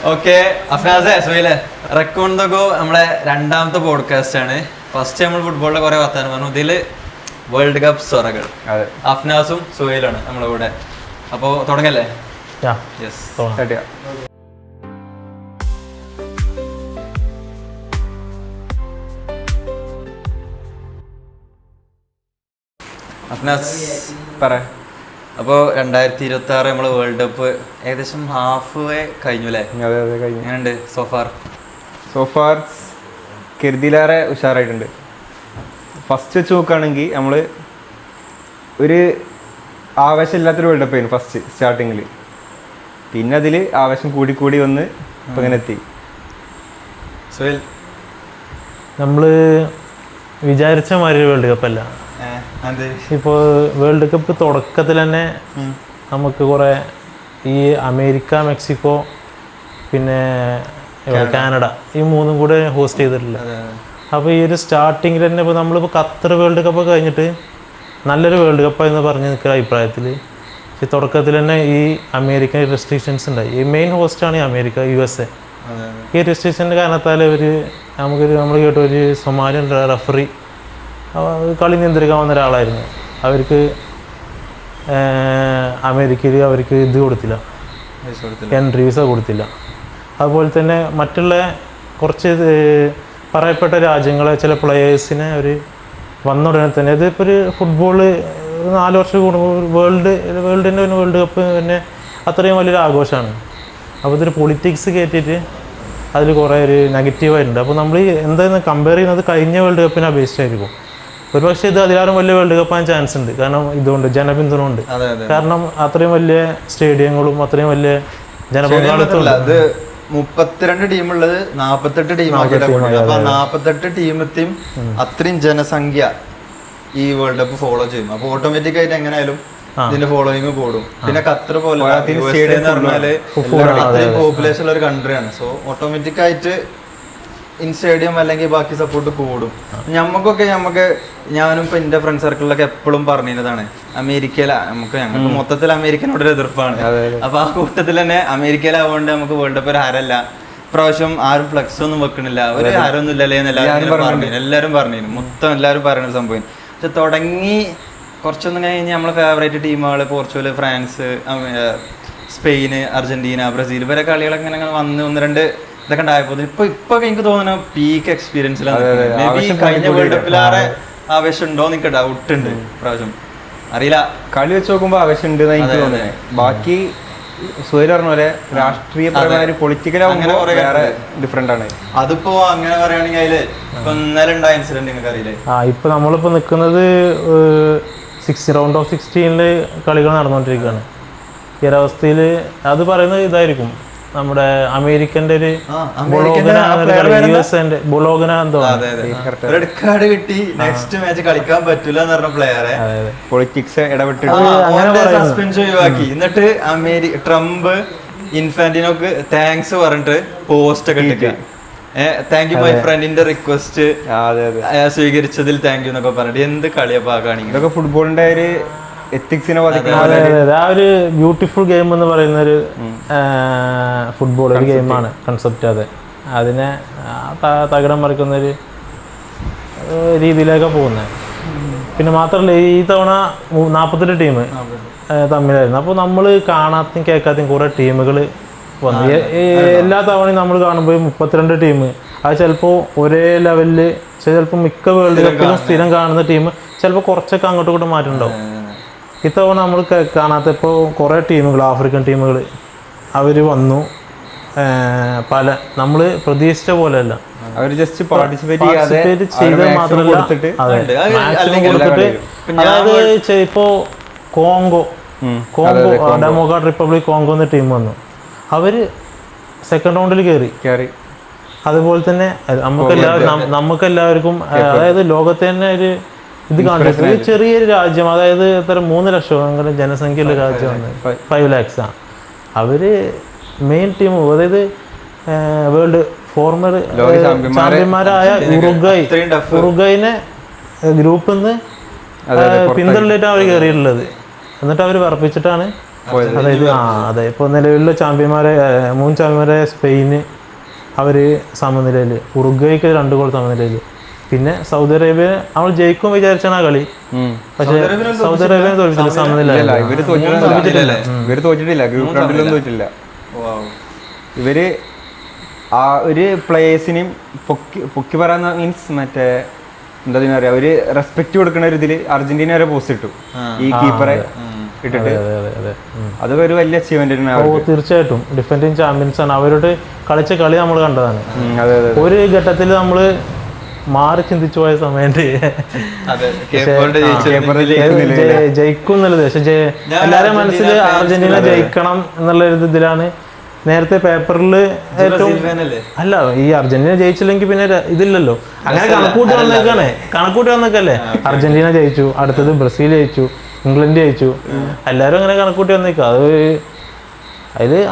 Okay അഫ്നാസെ സുഹൈലെ റെക്കോൺ the go നമ്മളെ രണ്ടാമത്തെ podcast ആണ്. ഫസ്റ്റ് നമ്മൾ ഫുട്ബോളിലെ കുറെ വർത്താനം പറഞ്ഞു. ഇതില് വേൾഡ് കപ്പ് സ്വറകൾ അഫ്നാസും സുഹൈലാണ് നമ്മളെ കൂടെ. അപ്പോൾ തുടങ്ങല്ലേ? അഫ്നാസ് പറ. അപ്പോൾ 2026 നമ്മള് വേൾഡ് കപ്പ് ഏകദേശം ഹാഫ് വേ കഴിഞ്ഞു അല്ലേ? എങ്ങനെയുണ്ട് സോഫാർ? കരുതിയിലേറെ ഉഷാറായിട്ടുണ്ട്. ഫസ്റ്റ് വെച്ച് നോക്കുകയാണെങ്കിൽ നമ്മൾ ഒരു ആവേശമില്ലാത്തൊരു വേൾഡ് കപ്പ് ആയിരുന്നു ഫസ്റ്റ് സ്റ്റാർട്ടിങ്ങിൽ. പിന്നെ അതിൽ ആവേശം കൂടി വന്ന് ഇപ്പം ഇങ്ങനെ എത്തി. സുഹൈൽ, നമ്മൾ വിചാരിച്ച മാതിരി വേൾഡ് കപ്പ് അല്ല. ഇപ്പോൾ വേൾഡ് കപ്പ് തുടക്കത്തിൽ തന്നെ നമുക്ക് കുറേ ഈ അമേരിക്ക, മെക്സിക്കോ, പിന്നെ കാനഡ ഈ മൂന്നും കൂടെ ഹോസ്റ്റ് ചെയ്തിട്ടില്ല. അപ്പോൾ ഈ ഒരു സ്റ്റാർട്ടിങ്ങിൽ തന്നെ ഇപ്പോൾ നമ്മളിപ്പോൾ ഖത്തർ വേൾഡ് കപ്പ് കഴിഞ്ഞിട്ട് നല്ലൊരു വേൾഡ് കപ്പായെന്ന് പറഞ്ഞ് നിൽക്കുന്ന അഭിപ്രായത്തിൽ ഈ തുടക്കത്തിൽ തന്നെ ഈ അമേരിക്കൻ റെസ്ട്രിക്ഷൻസ് ഉണ്ടായി. ഈ മെയിൻ ഹോസ്റ്റാണ് ഈ അമേരിക്ക, USA. ഈ റെസ്ട്രിക്ഷൻ്റെ കാരണത്താൽ നമ്മൾ കേട്ട ഒരു സൊമാലിയൻ റഫറി കളി നിയന്ത്രിക്കാൻ വന്ന ഒരാളായിരുന്നു. അവർക്ക് അമേരിക്കയിൽ അവർക്ക് ഇത് കൊടുത്തില്ല, എൻട്രി വിസ കൊടുത്തില്ല. അതുപോലെ തന്നെ മറ്റുള്ള കുറച്ച് പറയപ്പെട്ട രാജ്യങ്ങളെ ചില പ്ലെയേഴ്സിനെ അവർ വന്ന ഉടനെ തന്നെ ഇതിപ്പോൾ ഒരു ഫുട്ബോള് 4 വർഷം കൂടുമ്പോൾ വേൾഡിൻ്റെ വേൾഡ് കപ്പ് പിന്നെ അത്രയും വലിയൊരു ആഘോഷമാണ്. അപ്പോൾ ഇതൊരു പൊളിറ്റിക്സ് കയറ്റിയിട്ട് അതിൽ കുറേ ഒരു നെഗറ്റീവായിട്ടുണ്ട്. അപ്പോൾ നമ്മൾ എന്താണെന്ന് കമ്പയർ ചെയ്യുന്നത് കഴിഞ്ഞ വേൾഡ് കപ്പിനെ അപേക്ഷിച്ചായിരിക്കും. ഒരുപക്ഷെ ഇത് അതിലാരും വലിയ വേൾഡ് കപ്പ് ആകാൻ ചാൻസ് ഉണ്ട്. കാരണം ഇതുകൊണ്ട് ജനപിന്തുണ ഉണ്ട്. കാരണം അത്രയും വലിയ സ്റ്റേഡിയങ്ങളും അത്രയും വലിയ ജനപങ്കാളിത്തം. അത് 32 ടീമുള്ളത് 48 ടീമാക്കിയിട്ട്. അപ്പൊ 48 ടീമത്തെയും അത്രയും ജനസംഖ്യ ഈ വേൾഡ് കപ്പ് ഫോളോ ചെയ്യും. അപ്പൊ ഓട്ടോമാറ്റിക് ആയിട്ട് എങ്ങനെയായാലും ഇതിന്റെ ഫോളോയിങ് കൂടും. പിന്നെ ഖത്തർ പോലെ എന്ന് പറഞ്ഞാല് അത്രയും പോപ്പുലേഷൻ ഉള്ള ഒരു കൺട്രിയാണ്. സോ ഓട്ടോമാറ്റിക് ആയിട്ട് ഇൻ സ്റ്റേഡിയം അല്ലെങ്കിൽ ബാക്കി സപ്പോർട്ട് കൂടും. ഞാനും ഇപ്പൊ എന്റെ ഫ്രണ്ട് സർക്കിളിലൊക്കെ എപ്പോഴും പറഞ്ഞതാണ് ഞങ്ങൾക്ക് മൊത്തത്തിൽ അമേരിക്കനോടൊരു എതിർപ്പാണ്. അപ്പൊ ആ കൂട്ടത്തിൽ തന്നെ അമേരിക്കയിലാവുകൊണ്ട് നമുക്ക് വേൾഡ് കപ്പ് ഒരു ഹരല്ല. ഇപ്രാവശ്യം ആരും ഫ്ലക്സ് ഒന്നും വെക്കണില്ല, ഒരു ഹരൊന്നും ഇല്ലല്ലേ എന്ന് എല്ലാവരും പറഞ്ഞിരുന്നു. മൊത്തം എല്ലാവരും പറയുന്ന സംഭവം. പക്ഷെ തുടങ്ങി കുറച്ചൊന്നും കഴിഞ്ഞ് നമ്മളെ ഫേവറേറ്റ് ടീമുകൾ Portugal, France, Spain, Argentina, Brazil ഇവരെ കളികളൊക്കെ ഇങ്ങനെ വന്ന് 1-2 ഇതൊക്കെ ഉണ്ടായപ്പോ ഇപ്പൊ എനിക്ക് തോന്നുന്നു പീക്ക് എക്സ്പീരിയൻസിലാണ്. മേ ബി കഴിഞ്ഞ വേൾഡ് കപ്പിലേറെ ആവേശം ഉണ്ടോ എനിക്ക് ഡൗട്ട് ഉണ്ട് ഇപ്രാവശ്യം. അറിയില്ല, കളി വെച്ച് നോക്കുമ്പോൾ ആവേശം ഉണ്ട് എനിക്ക് തോന്നുന്നത്. ബാക്കി സുഹൈൽ പറഞ്ഞ പോലെ രാഷ്ട്രീയപരമായ പൊളിറ്റിക്കലാവുമ്പോൾ വേറെ ഡിഫറെന്റ് ആണ്. അതിപ്പോ അങ്ങനെ പറയുകയാണെങ്കിൽ അതില് ഇപ്പൊ ഇന്നലെ ഉണ്ടായ ഇൻസിഡന്റ് നിങ്ങൾക്ക് അറിയില്ലേ? ഇപ്പൊ നമ്മളിപ്പോ നിൽക്കുന്നത് റൗണ്ട് ഓഫ് 16 കളികൾ നടന്നുകൊണ്ടിരിക്കുകയാണ്. ഈ ഒരവസ്ഥയിൽ അത് പറയുന്നത് ഇതായിരിക്കും, നമ്മുടെ അമേരിക്കന്റെ ഒരു ബൊളോഗന എന്തോ റെഡ് കാർഡ് കിട്ടി, നെക്സ്റ്റ് മാച്ച് കളിക്കാൻ പറ്റൂല എന്ന് പറഞ്ഞ പ്ലെയറെ പൊളിറ്റിക്സ് ഇടപെട്ടിട്ട് സസ്പെൻഷൻ ഒഴിവാക്കി. എന്നിട്ട് ട്രംപ് ഇൻഫാന്റിനോക്ക് താങ്ക്സ് പറഞ്ഞിട്ട് പോസ്റ്റ് ഒക്കെ ഇട്ടിട്ട് താങ്ക് യു മൈ ഫ്രണ്ടിന്റെ റിക്വസ്റ്റ് സ്വീകരിച്ചതിൽ താങ്ക് യു എന്നൊക്കെ പറഞ്ഞിട്ട് എന്ത് കളിയപ്പാ കാണിക്കും. ഇതൊക്കെ ഫുട്ബോളിന്റെ ഒരു എത്തിക്സിനെ ആ ഒരു ബ്യൂട്ടിഫുൾ ഗെയിം എന്ന് പറയുന്ന ഒരു ഫുട്ബോൾ ഒരു ഗെയിമാണ് കൺസെപ്റ്റ്. അതിനെ തകിടം മറിക്കുന്ന ഒരു രീതിയിലേക്കാണ് പോകുന്നത്. പിന്നെ മാത്രമല്ല ഈ തവണ 48 ടീം തമ്മിലായിരുന്നു. അപ്പോൾ നമ്മൾ കാണാത്തയും കേൾക്കാത്തയും കുറേ ടീമുകൾ വന്നു. എല്ലാ തവണയും നമ്മൾ കാണുമ്പോൾ 32 ടീം അത് ചിലപ്പോൾ ഒരേ ലെവലിൽ, ചിലപ്പോൾ മിക്ക വേൾഡ് കപ്പിലും സ്ഥിരം കാണുന്ന ടീം ചിലപ്പോൾ കുറച്ചൊക്കെ അങ്ങോട്ടും ഇങ്ങോട്ടും മാറ്റമുണ്ടാവും. ഇത്തവണ നമ്മൾ കാണാത്ത ഇപ്പോൾ കുറേ ടീമുകൾ, ആഫ്രിക്കൻ ടീമുകൾ അവർ വന്നു. നമ്മൾ പ്രതീക്ഷിച്ച പോലെയല്ല, അവർ ജസ്റ്റ് പാർട്ടിസിപ്പേറ്റ് ചെയ്ത് മാത്രമല്ല മാക്സിമം കൊടുത്തിട്ട്. അതായത് ഇപ്പോൾ കോങ്കോ ഡെമോക്രാറ്റിക് റിപ്പബ്ലിക് കോങ്കോ എന്ന ടീം വന്നു. അവർ സെക്കൻഡ് റൗണ്ടിൽ കയറി. അതുപോലെ തന്നെ നമുക്കെല്ലാവർക്കും അതായത് ലോകത്തെ തന്നെ ഒരു ഇത് കാണിച്ചു. ചെറിയൊരു രാജ്യം, അതായത് എത്ര 3 ലക്ഷം അങ്ങനെ ജനസംഖ്യയുള്ള രാജ്യമാണ്, 5 lakhs. അവര് മെയിൻ ടീം, അതായത് വേൾഡ് ഫോർമർ ചാമ്പ്യന്മാരായ ഉറുഗ്വൈനെ ഗ്രൂപ്പിൽ നിന്ന് പിന്തള്ളിയിട്ടാണ് അവർ കയറിയിട്ടുള്ളത്. എന്നിട്ട് അവർ വിറപ്പിച്ചിട്ടാണ് അതായത് അതെ ഇപ്പോൾ നിലവിലുള്ള ചാമ്പ്യന്മാരെ 3 ചാമ്പ്യന്മാരെ സ്പെയിന് അവർ സമനിലയിൽ, ഉറുഗ്വേക്ക് 2 ഗോൾ സമനിലയിൽ, പിന്നെ സൗദി അറേബ്യ നമ്മൾ ജയിക്കും വിചാരിച്ചാണ് ആ കളി, പക്ഷേ സൗദി അറേബ്യ തോൽപ്പിച്ചില്ല, സമനിലയില്ല. ഇവര് തോറ്റിട്ടില്ല, ഗ്രൂപ്പ് റൗണ്ടിലൊന്നും തോറ്റില്ല. ഇവര് ആ ഒരു പ്ലേയേഴ്സിനെയും പൊക്കി പറയാന്ന മീൻസ് മറ്റേ എന്താ പറയാ, ഒരു റെസ്പെക്ട് കൊടുക്കുന്ന ഒരു ഇതില് അർജന്റീന വരെ പോസ്റ്റ് ഇട്ടു ഈ കീപ്പറെ ഇട്ടിട്ട്. അതൊക്കെ ഒരു വലിയ അച്ചീവ്മെന്റ് ആണ്. തീർച്ചയായിട്ടും ഡിഫൻഡിങ് ചാമ്പ്യൻസ് ആണ്. അവരോട് കളിച്ച കളി നമ്മൾ കണ്ടതാണ്. ഒരു ഘട്ടത്തിൽ നമ്മള് മാറി ചിന്തിച്ചു പോയ സമയത്ത് ജയിക്കും എന്നുള്ളത്, പക്ഷെ എല്ലാവരും മനസ്സിൽ അർജന്റീന ജയിക്കണം എന്നുള്ള ഒരു ഇതിലാണ്. നേരത്തെ പേപ്പറിൽ ഏറ്റവും അല്ല, ഈ അർജന്റീന ജയിച്ചില്ലെങ്കിൽ പിന്നെ ഇതില്ലല്ലോ, അങ്ങനെ കണക്കൂട്ടി വന്നേക്കല്ലേ. അർജന്റീന ജയിച്ചു, അടുത്തത് ബ്രസീൽ ജയിച്ചു, ഇംഗ്ലണ്ട് ജയിച്ചു, എല്ലാവരും അങ്ങനെ കണക്കൂട്ടി വന്നേക്കുക.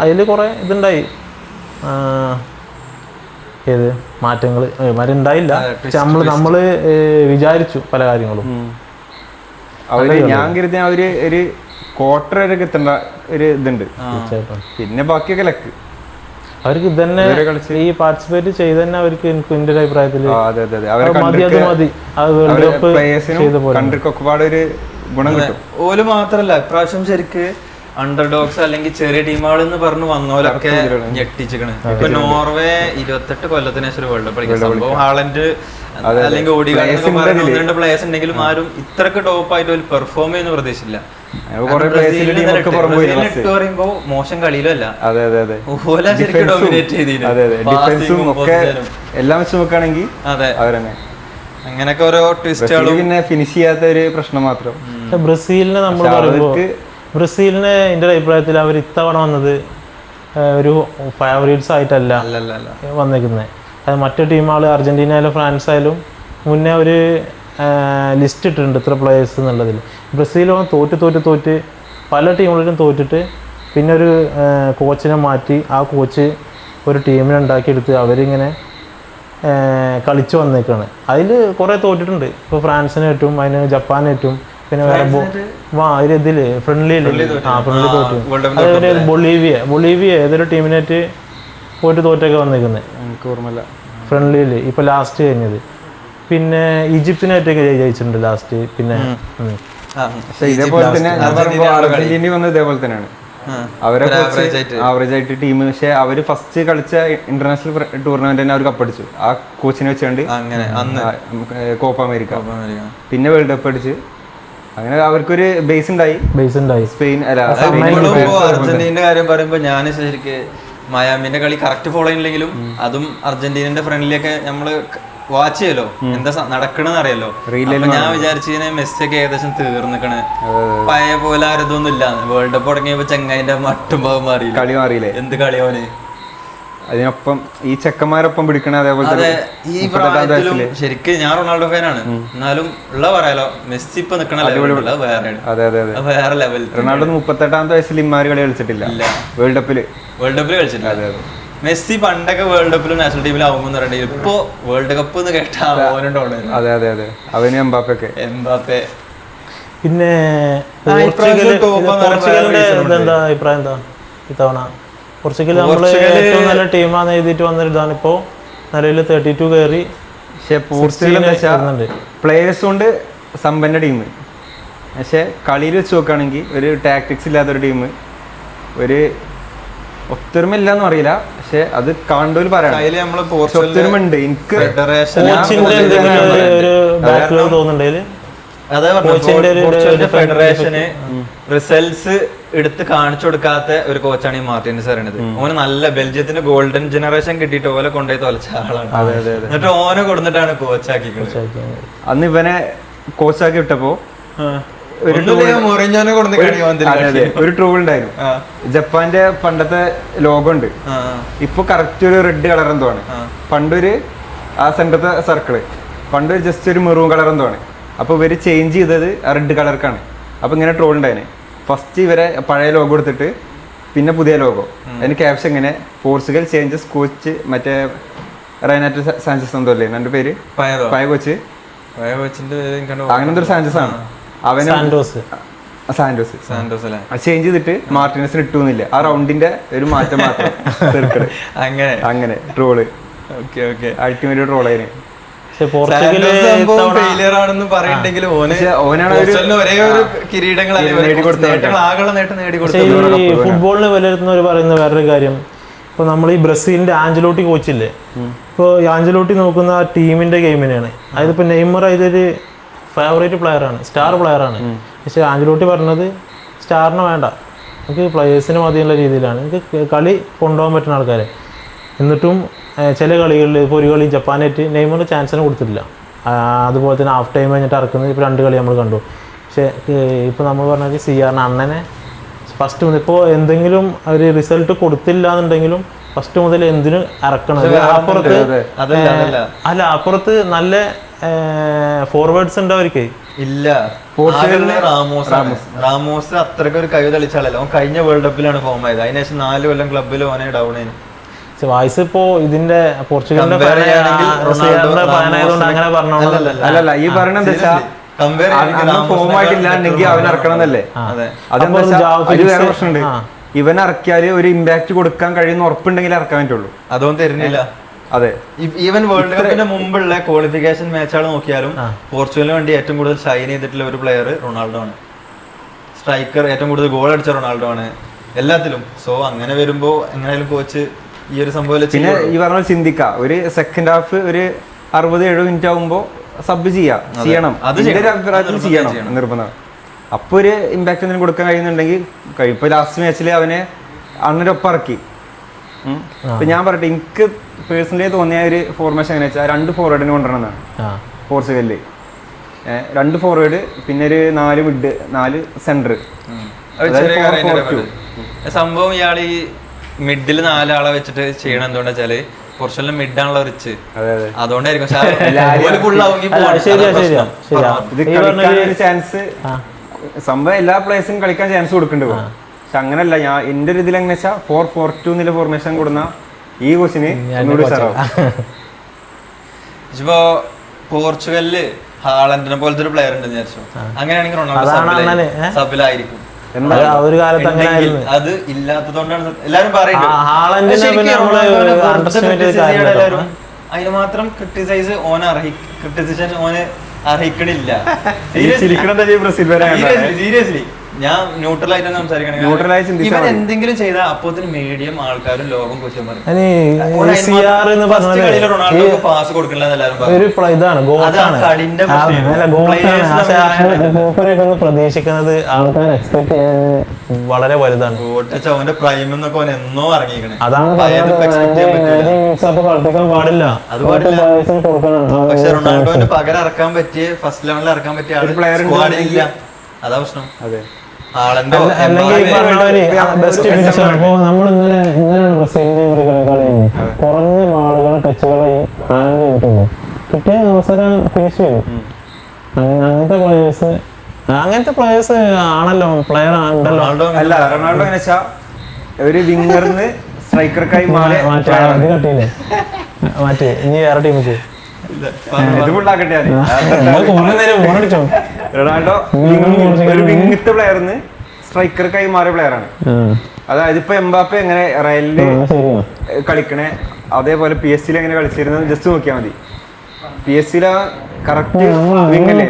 അതിൽ കുറെ ഇതുണ്ടായി, ഏത് മാറ്റങ്ങൾ ഉണ്ടായില്ല. പക്ഷെ നമ്മള് വിചാരിച്ചു പല കാര്യങ്ങളും. ഞാൻ കരുതി ഒരു ക്വാർട്ടർ വരെ എത്തേണ്ട ഒരു ഇതുണ്ട്, പിന്നെ ബാക്കിയൊക്കെ ലക്ക്. അവർക്ക് ഇതന്നെ ഈ പാർട്ടിസിപ്പേറ്റ് ചെയ്ത് തന്നെ അവർക്ക് എന്റെ ഒരു അഭിപ്രായത്തില് ഓല് മാത്രല്ല ഇപ്രാവശ്യം ശരിക്ക് അണ്ടർഡോഗ്സ് അല്ലെങ്കിൽ ചെറിയ ടീമുകൾ എന്ന് പറഞ്ഞു വന്നോലൊക്കെ ഞെട്ടിച്ചിക്കണ്. ഇപ്പൊ നോർവേ 28 കൊല്ലത്തിന് ശേഷം വേൾഡ് കപ്പ് കളിക്കുന്ന സംഭവം. ഹാളൻഡ് അല്ലെങ്കിൽ ഓഡിഗാർഡ് പ്ലേയേഴ്സ് ഉണ്ടെങ്കിലും ആരും ഇത്രക്ക് ടോപ്പ് ആയിട്ട് ഒരു പെർഫോം ചെയ്യുന്ന പ്രതീക്ഷയില്ല. പറയുമ്പോ മോശം കളിയിലും അല്ല, ഓല ശരിക്കും ഡോമിനേറ്റ് ചെയ്തിരുന്നു എല്ലാം വെച്ച് നോക്കുകയാണെങ്കിൽ. അതെ, അവരെന്നെ അങ്ങനെയൊക്കെ ഓരോ ട്വിസ്റ്റുകളും. പിന്നെ ഫിനിഷ് ചെയ്യാത്ത ഒരു പ്രശ്നം മാത്രം. ബ്രസീലിനെ നമ്മൾ പറയുമ്പോൾ ബ്രസീലിന് എൻ്റെ ഒരു അഭിപ്രായത്തിൽ അവർ ഇത്തവണ വന്നത് ഒരു ഫേവറേറ്റ്സ് ആയിട്ടല്ല വന്നേക്കുന്നത്. അത് മറ്റു ടീമുകൾ അർജന്റീന ആയാലും ഫ്രാൻസ് ആയാലും മുന്നേ ഒരു ലിസ്റ്റ് ഇട്ടിട്ടുണ്ട് ഇത്ര പ്ലേയേഴ്സ് എന്നുള്ളതിൽ. ബ്രസീലും തോറ്റ് പല ടീമുകളിലും തോറ്റിട്ട് പിന്നെ ഒരു കോച്ചിനെ മാറ്റി ആ കോച്ച് ഒരു ടീമിനെ ഉണ്ടാക്കിയെടുത്ത് അവരിങ്ങനെ കളിച്ചു വന്നേക്കാണ്. അതിൽ കുറേ തോറ്റിട്ടുണ്ട്. ഇപ്പോൾ ഫ്രാൻസിനേറ്റും അതിന് ജപ്പാനേറ്റും പിന്നെ വേറെ ഇതില് ഫ്രണ്ട്ലി തോറ്റു. അതേപോലെ ബൊളീവിയ ഏതൊരു ടീമിനായിട്ട് പോയിട്ട് തോറ്റൊക്കെ വന്നേക്കുന്നത് എനിക്ക് ഓർമ്മയില്ല. ഫ്രണ്ട്ലിയിൽ ഇപ്പൊ ലാസ്റ്റ് കഴിഞ്ഞത്. പിന്നെ ഈജിപ്തിനായിട്ടൊക്കെ ജയിച്ചിട്ടുണ്ട് ലാസ്റ്റ്. പിന്നെ ഇതേപോലെ തന്നെ അർജന്റീന വന്നത് ഇതേപോലെ തന്നെയാണ്. അവരെ ആവറേജ് ആയിട്ട് ടീം, പക്ഷെ അവര് ഫസ്റ്റ് കളിച്ച ഇന്റർനാഷണൽ ടൂർണമെന്റ് തന്നെ അവർ കപ്പടിച്ചു ആ കോച്ചിനെ വെച്ചുകൊണ്ട്, കോപ്പ അമേരിക്ക. പിന്നെ വേൾഡ് കപ്പ് അടിച്ച്. അങ്ങനെ അവർക്കൊരു ബേസ് ഉണ്ടായി. സ്പെയിൻ അർജന്റീനയുടെ കാര്യം പറയുമ്പോ ഞാൻ ശരിക്ക് മയാമിന്റെ കളി കറക്റ്റ് ഫോളോ ചെയ്യില്ലെങ്കിലും അതും അർജന്റീനന്റെ ഫ്രണ്ട്ലിയൊക്കെ നമ്മള് വാച്ച് ചെയ്യലോ, എന്താ നടക്കണെന്ന് അറിയാലോ. ഞാൻ വിചാരിച്ചതിന് മെസ്സി ഒക്കെ ഏകദേശം തീർന്നിക്കണ്, പഴയ പോലെ ആരതൊന്നും ഇല്ല. വേൾഡ് കപ്പ് തുടങ്ങിയപ്പോ ചെങ്ങായിന്റെ മട്ടും ഭാഗം മാറിയില്ലേ, എന്ത് കളിയോന്. അതിനൊപ്പം ഈ ചെക്കന്മാരൊപ്പം പിടിക്കണ അതേപോലെ ഈ പ്രായത്തിലും ശരിക്കും ഞാൻ റൊണാൾഡോ ഫാനാണ്, എന്നാലും ഉള്ള പറയാലോ മെസ്സി ഇപ്പൊ നിക്കണ വേറെ ലെവൽ. റൊണാൾഡോ 38-ാമത്തെ വയസ്സിൽ ഇമാര് കളി കളിച്ചിട്ടില്ല വേൾഡ് കപ്പില് കളിച്ചിട്ടില്ല. മെസ്സി പണ്ടൊക്കെ വേൾഡ് കപ്പിലും നാഷണൽ ടീമിലും ആവുമെന്ന് പറഞ്ഞിട്ട് ഇപ്പൊ വേൾഡ് കപ്പ് എന്ന് കേട്ടാ അവന് എംബാപ്പെ. പിന്നെ പോർച്ചുഗലിന്റെ എന്താ അഭിപ്രായം എന്താ ഇത്തവണ? പോർച്ചുഗൽ നമ്മള് ഏറ്റവും നല്ല ടീമാന്ന് എഴുതിയിട്ട് വന്നിട്ടാണ് ഇപ്പോ നിലവിൽ 32 കയറി. പക്ഷെ പോർച്ചുഗൽ പ്ലേയേഴ്സ് കൊണ്ട് സമ്പന്ന ടീം, പക്ഷെ കളിയിൽ വെച്ച് നോക്കുകയാണെങ്കിൽ ഒരു ടാക്ടിക്സ് ഇല്ലാത്തൊരു ടീം, ഒരു ഒത്തൊരുമ ഇല്ലാന്ന് അറിയില്ല. പക്ഷെ അത് കണ്ടോല് പറയാം ഒത്തൊരുമ ഉണ്ട്. എനിക്ക് ഫെഡറേഷന് റിസൾട്ട്സ് എടുത്ത് കാണിച്ചു കൊടുക്കാത്ത ഒരു കോച്ചാണ് ഈ മാർട്ടിനസ് പറയുന്നത്. ഓന് നല്ല ബെൽജിയത്തിന്റെ ഗോൾഡൻ ജനറേഷൻ കിട്ടിയിട്ട് ഓലെ കൊണ്ടുപോയി തൊലച്ച ആളാണ്. എന്നിട്ട് ഓനെ കൊടുത്തിട്ടാണ് കോച്ചാക്കി. അന്ന് ഇവനെ കോച്ചാക്കി വിട്ടപ്പോ ഒരു ട്രൂൾ ഉണ്ടായിരുന്നു. ജപ്പാന്റെ പണ്ടത്തെ ലോഗോ ഉണ്ട്, ഇപ്പൊ കറക്റ്റ് ഒരു റെഡ് കളർ എന്തോ ആണ്. പണ്ടൊരു ആ സെന്ററത്തെ സർക്കിള് പണ്ടൊരു ജസ്റ്റ് ഒരു മെറൂൺ കളർ എന്തോ ആണ്. അപ്പൊ ഇവര് ചേഞ്ച് ചെയ്തത് റെഡ് കളർക്കാണ്. അപ്പൊ ഇങ്ങനെ ട്രോൾ ഉണ്ടായിന്. ഫസ്റ്റ് ഇവരെ പഴയ ലോഗോ എടുത്തിട്ട് പിന്നെ പുതിയ ലോഗോ. അതിന് ക്യാപ്ഷൻ ഇങ്ങനെ പോർച്ചുഗൽ ചേഞ്ചസ് കോച്ച് മറ്റേ റൈനാറ്റോ സാഞ്ചസ് എന്തോ അല്ലേ എന്റെ പേര്, പഴയ കോച്ച്, അങ്ങനത്തെ ഒരു സാഞ്ചസ് ആണ്. അവന് സാന്റോസ് സാന്റോസ് അല്ലേ? അത് ചേഞ്ച് ചെയ്തിട്ട് മാർട്ടിനസിന് ഇട്ടുന്നില്ല, ആ റൗണ്ടിന്റെ ഒരു മാറ്റം മാത്രം. സർക്കിള് അങ്ങനെ ട്രോള്. Okay okay. അൾട്ടിമേറ്റ് ട്രോളായിരുന്നു. പക്ഷെ പോർച്ചുഗല് ഫെയിലിയർ ആണെന്ന് പറയണ്ടെങ്കിലും ഒരേ ഒരു കിരീടങ്ങളല്ലേ ഫുട്ബോളിന് വിലയിരുത്തുന്നവർ പറയുന്ന വേറൊരു കാര്യം, ഇപ്പോൾ നമ്മൾ ഈ ബ്രസീലിന്റെ ആഞ്ചലോട്ടി കോച്ചില്ലേ, ഇപ്പോൾ ആഞ്ചലോട്ടി നോക്കുന്ന ആ ടീമിന്റെ ഗെയിമിനെയാണ്. അതായത് ഇപ്പോൾ നെയ്മർ അതിലൊരു ഫേവറേറ്റ് പ്ലെയറാണ്, സ്റ്റാർ പ്ലെയറാണ്. പക്ഷെ ആഞ്ചലോട്ടി പറഞ്ഞത് സ്റ്റാറിനെ വേണ്ട, നമുക്ക് പ്ലെയേഴ്സിന് മതിയുള്ള രീതിയിലാണ്, നമുക്ക് കളി കൊണ്ടുപോകാൻ പറ്റുന്ന ആൾക്കാരെ. എന്നിട്ടും ചില കളികളിൽ ഇപ്പോൾ ഒരു കളി ജപ്പാനായിട്ട് നെയ്മറിന് ചാൻസിന് കൊടുത്തിട്ടില്ല. അതുപോലെ തന്നെ ഹാഫ് ടൈം കഴിഞ്ഞിട്ട് ഇറക്കുന്നത് ഇപ്പോൾ 2 കളി നമ്മൾ കണ്ടു. പക്ഷേ ഇപ്പോൾ നമ്മൾ പറഞ്ഞാൽ CR അണ്ണനെ ഫസ്റ്റ് മുതൽ ഇപ്പോൾ എന്തെങ്കിലും ഒരു റിസൾട്ട് കൊടുത്തില്ല എന്നുണ്ടെങ്കിലും ഫസ്റ്റ് മുതൽ എന്തിനു ഇറക്കണം. അപ്പുറത്ത് അല്ല, അപ്പുറത്ത് നല്ല ഫോർവേഡ്സ് ഉണ്ട് അവർക്ക്. ഇല്ല, റാമോസ് അത്രയ്ക്ക് ഒരു കഴിവ് തെളിച്ചാളല്ലോ. അവൻ കഴിഞ്ഞ വേൾഡ് കപ്പിലാണ് ഫോം ആയത്. അതിനുശേഷം 4 കൊല്ലം ക്ലബ്ബിൽ ഓനെ ഡൗൺ ആയിരുന്നു. വായിസ് ഇപ്പോ ഇതിന്റെ പോർച്ചുഗലിന്റെ അങ്ങനെ പറഞ്ഞോളല്ല, ഈ പറയണ ഫോം ആയിട്ടില്ലാണ്ടെങ്കിൽ അവൻ ഇറക്കണമെന്നല്ലേ. അത് വേറെ പ്രശ്നമുണ്ട്. ഇവൻ ഇറക്കിയാല് ഒരു ഇമ്പാക്ട് കൊടുക്കാൻ കഴിയുന്ന ഉറപ്പുണ്ടെങ്കിൽ ഇറക്കാൻ പറ്റുള്ളൂ. അതൊന്നും തരുന്നില്ല. അതെ, ഈവൻ വേൾഡ് കപ്പിന്റെ മുമ്പുള്ള ക്വാളിഫിക്കേഷൻ മാച്ചുകൾ നോക്കിയാലും പോർച്ചുഗലിന് വേണ്ടി ഏറ്റവും കൂടുതൽ ഷൈൻ ചെയ്തിട്ടുള്ള ഒരു പ്ലെയർ റൊണാൾഡോ ആണ്. സ്ട്രൈക്കർ, ഏറ്റവും കൂടുതൽ ഗോൾ അടിച്ച റൊണാൾഡോ ആണ് എല്ലാത്തിലും. സോ അങ്ങനെ വരുമ്പോ എങ്ങനെയാലും കോച്ച് ഈ ഒരു സംഭവം. പിന്നെ ഈ പറഞ്ഞ ചിന്തിക്കാം, ഒരു സെക്കൻഡ് ഹാഫ് ഒരു 60-70 മിനിറ്റ് ആകുമ്പോ സബ് ചെയ്യണം. അതിന്റെ ഒരു അഭിപ്രായത്തിൽ ചെയ്യണം നിർബന്ധം. അപ്പൊ ഒരു ഇമ്പാക്ട് എന്തെങ്കിലും കൊടുക്കാൻ കഴിയുന്നുണ്ടെങ്കിൽ കഴിയും. ഇപ്പൊ ലാസ്റ്റ് മാച്ചിൽ അവനെ അണ്ണനൊപ്പം ഇറക്കി. ഇപ്പൊ ഞാൻ പറയട്ടെ, എനിക്ക് പേഴ്സണലി തോന്നിയ ഒരു ഫോർമേഷൻ എങ്ങനെ വെച്ചാൽ 2 ഫോർവേഡിന് കൊണ്ടുവരണമെന്നാണ് പോർച്ചുഗലില്. 2 ഫോർവേഡ്, പിന്നെ ഒരു 4 മിഡ്, 4 സെന്റർ. സംഭവം ഇയാൾ ഈ മിഡിൽ 4 ആളെ വെച്ചിട്ട് ചെയ്യണം. എന്തുകൊണ്ടാ വെച്ചാല് പോർച്ചുഗലിന് മിഡാണല്ലോ റിച്ച്, അതുകൊണ്ടായിരിക്കും. ചാൻസ് സംഭവം എല്ലാ പ്ലേയേഴ്സിനും കളിക്കാൻ ചാൻസ് കൊടുക്കേണ്ടി പോകും. പക്ഷെ അങ്ങനല്ല, ഞാൻ എന്റെ ഒരു ഇതിൽ എങ്ങനെ വെച്ചാൽ 4-4-2 എന്നുള്ള ഫോർമേഷൻ കൊടുന്ന ഈ കോച്ചിന് ഒന്നുകൂടി സാറാവും. ഇപ്പോ പോർച്ചുഗലില് ഹാളൻഡിനെ പോലത്തെ ഒരു പ്ലെയർ ഉണ്ടെന്ന് വിചാരിച്ചു. അങ്ങനെയാണെങ്കിൽ റൊണാൾഡോ സബിലായിരിക്കും. ഒരു കാലത്ത് അങ്ങനെ അത് ഇല്ലാത്തതുകൊണ്ടാണ് എല്ലാരും പറയുന്നത്. അതിന് മാത്രം ക്രിട്ടിസൈസ് ക്രിട്ടിസിഷൻ ഓന് അർഹിക്കണില്ല. സീരിയസ്ലി ഞാൻ ന്യൂട്രൽ ആയിട്ടാണ് സംസാരിക്കണേ. ഇവൻ എന്തെങ്കിലും ചെയ്താൽ അപ്പോത്തിന് മീഡിയം ആൾക്കാരും ലോകം കുറ്റം പറയും. റൊണാൾഡോക്ക് പാസ് കൊടുക്കണില്ല എല്ലാവരും പ്രതീക്ഷിക്കുന്നത് ആൾക്കാർ എക്സ്പെക്ട് ചെയ്യാൻ വളരെ വലുതാണ്. അവന്റെ പ്രൈം എന്നൊക്കെ അവൻ എന്നോ ഇറങ്ങിയിരിക്കണേ. അതാണ് പാടില്ല, അത് പാടില്ല. പക്ഷെ റൊണാൾഡോന് പകരം ഇറക്കാൻ പറ്റിയ, ഫസ്റ്റ് ലെവലിൽ ഇറക്കാൻ പറ്റിയ ആള് സ്ക്വാഡിലില്ല. അതാ പ്രശ്നം. അതെ, ബെസ്റ്റ് ഫിനിഷർ. അപ്പോൾ നമ്മളിങ്ങനെ ഇങ്ങനെയാണ് ബ്രസീലിന്റെ കളി, കുറഞ്ഞ ആളുകൾ ടച്ചുകളെ കിട്ടിയ അവസരം ഫിനിഷ് ചെയ്യും. അങ്ങനത്തെ പ്ലേയേഴ്സ് ആണല്ലോ, പ്ലെയർ ഉണ്ടല്ലോ. അല്ല, റൊണാൾഡോ എന്ന് വെച്ചാൽ ഒരു വിങ്ങറിന് സ്ട്രൈക്കർക്കായി കട്ടിയില്ലേ മാറ്റി ഇനി വേറെ ടീമിക്ക് റൊണാൾഡോ ഒരു വിങ്ങത്തെ പ്ലെയറിന് സ്ട്രൈക്കർക്കായി മാറിയ പ്ലെയറാണ്. അതായത് ഇപ്പൊ എംബാപ്പെ എങ്ങനെ റയലില് കളിക്കണേ അതേപോലെ PSG എങ്ങനെ കളിച്ചിരുന്നത് ജസ്റ്റ് നോക്കിയാൽ മതി. PSG കറക്റ്റ് വിങ്ങല്ലേ.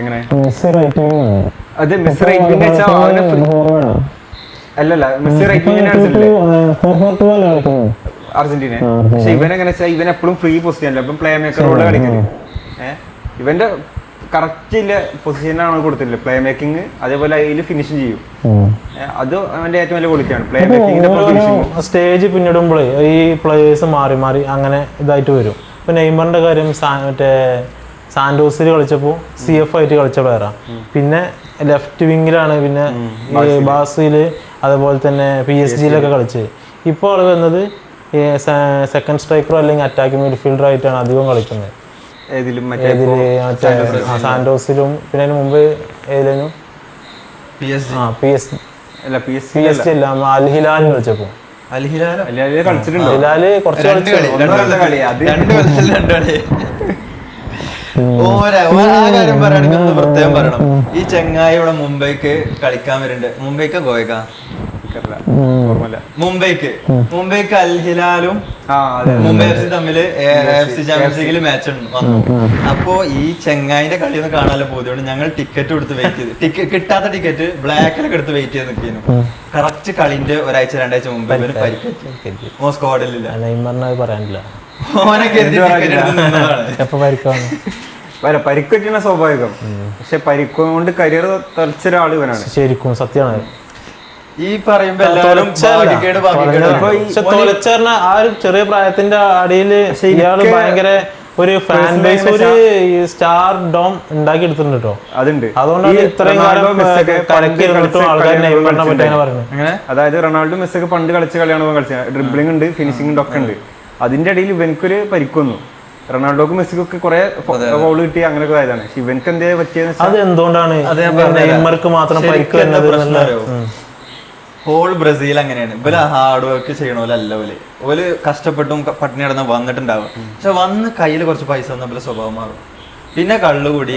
എങ്ങനെ അത് മെസ്സി റൈറ്റിംഗ് അല്ലല്ല, മെസ്സി റൈറ്റിംഗ് അർജന്റീന. പക്ഷെ ഇവനെങ്ങനെ വെച്ചാൽ ഇവൻ എപ്പോഴും ഫ്രീ പൊസിഷനല്ല, ഇപ്പം പ്ലേ മേക്കറോട് കളിക്കുന്നത്. ഇവന്റെ കറക്റ്റ് ഇല്ല പൊസിഷനാണ് കൊടുത്തില്ല. പ്ലേ മേക്കിംഗ് അതേപോലെ അതിൽ ഫിനിഷിങ് ചെയ്യും. അത് അവന്റെ ഏറ്റവും വലിയ ക്വാളിറ്റിയാണ്, പ്ലേ മേക്കിംഗ്. സ്റ്റേജ് പിന്നിടുമ്പോഴേ ഈ പ്ലേയേഴ്സ് മാറി മാറി അങ്ങനെ ഇതായിട്ട് വരും. ഇപ്പൊ നെയ്മറിന്റെ കാര്യം മറ്റേ സാന്റോസിൽ കളിച്ചപ്പോൾ CF ആയിട്ട് കളിച്ച പ്ലെയറാണ്. പിന്നെ ലെഫ്റ്റ് വിങ്ങിലാണ്, പിന്നെ ബാസില് അതേപോലെ തന്നെ PSG കളിച്ചത്. ഇപ്പോൾ ആൾ വന്നത് സെക്കൻഡ് സ്ട്രൈക്കറോ അല്ലെങ്കിൽ അറ്റാക്കിംഗ് മിഡ്ഫീൽഡർ ആയിട്ടാണ് അധികം കളിക്കുന്നത്. സാന്റോസിലും പിന്നെ അതിന് മുമ്പ് ഏതിലും PSG അല്ല, അൽ ഹിലാൽ കളിച്ചപ്പോ ഹിലാല് കുറച്ച് ആ കാര്യം പറയുകയാണെങ്കിൽ ഒന്ന് പ്രത്യേകം പറയണം. ഈ ചെങ്ങായി ഇവിടെ മുംബൈക്ക് കളിക്കാൻ വരുന്നുണ്ട്. മുംബൈക്ക് ഗോയക്ക മുംബൈക്ക് അൽ ഹിലാലും മുംബൈ എഫ് സി തമ്മിൽ AFC ചാമ്പ്യൻസ് ലീഗിൽ മാച്ച് വന്നു. അപ്പോ ഈ ചെങ്ങായിന്റെ കളി ഒന്ന് കാണാനുള്ള ബോധ്യമുണ്ട്. ഞങ്ങൾ ടിക്കറ്റ് കൊടുത്ത് വെയിറ്റ് ചെയ്ത് കിട്ടാത്ത ടിക്കറ്റ് ബ്ലാക്കിലൊക്കെ എടുത്ത് വെയിറ്റ് ചെയ്ത് നിൽക്കുന്നു. കറക്റ്റ് കളിന്റെ ഒരാഴ്ച 2 ആഴ്ച മുമ്പ് പരിക്കേറ്റ് ഓ സ്ക്വാഡിലില്ല. പറയാനില്ല ഓനെ കരുതി ടിക്കറ്റ് എടുത്ത് നിന്നതാണ്. പരിക്ക് പറ്റുന്ന സ്വാഭാവികം. പക്ഷെ പരിക്ക് കൊണ്ട് കരിയർ തളിച്ച ഒരാൾ ഇവനാണ്. ശരിക്കും സത്യമാണ്. ഈ പറയുമ്പോ എല്ലാവരും ആ ഒരു ചെറിയ പ്രായത്തിന്റെ അടിയിൽ ഇയാള് ഭയങ്കര ഒരു ഫാൻ ബേസ്, ഒരു സ്റ്റാർ ഡോം ഉണ്ടാക്കി എടുത്തിട്ടുണ്ട് കേട്ടോ. അതുണ്ട്. അതുകൊണ്ടാണ് ഇത്രയും ആൾക്കാർ. അതായത് റൊണാൾഡോ മെസ്സി ഒക്കെ പണ്ട് കളിച്ച കളിയാണ് കളിച്ചത്. ഡ്രിബ്ലിംഗ് ഉണ്ട്, ഫിനിഷിംഗ് ഉണ്ട്, ഒക്കെ ഉണ്ട്. അതിന്റെ ഇടയിൽ ഇവനക്കൊരു പരിക്കൊന്നു. റൊണാൾഡോക്ക് മെസ്സിക്കൊക്കെ കുറെ ഗോൾ കിട്ടി അങ്ങനെയൊക്കെ ആയതാണ്. പക്ഷെ ഇവനക്ക് എന്തേ പറ്റിയെന്ന് അത് എന്തുകൊണ്ടാണ് നെയ്മർക്ക് മാത്രം പരിക്ക് വരുന്നത്? ഹോൾ ബ്രസീൽ അങ്ങനെയാണ്. ഇവര് ഹാർഡ് വർക്ക് ചെയ്യണോലല്ല. ഓല് കഷ്ടപ്പെട്ടും പട്ടിണി കിടന്ന് വന്നിട്ടുണ്ടാവും. പക്ഷെ വന്ന് കയ്യിൽ കുറച്ച് പൈസ വന്നപ്പോൾ സ്വഭാവം മാറും. പിന്നെ കള്ളുകൂടി,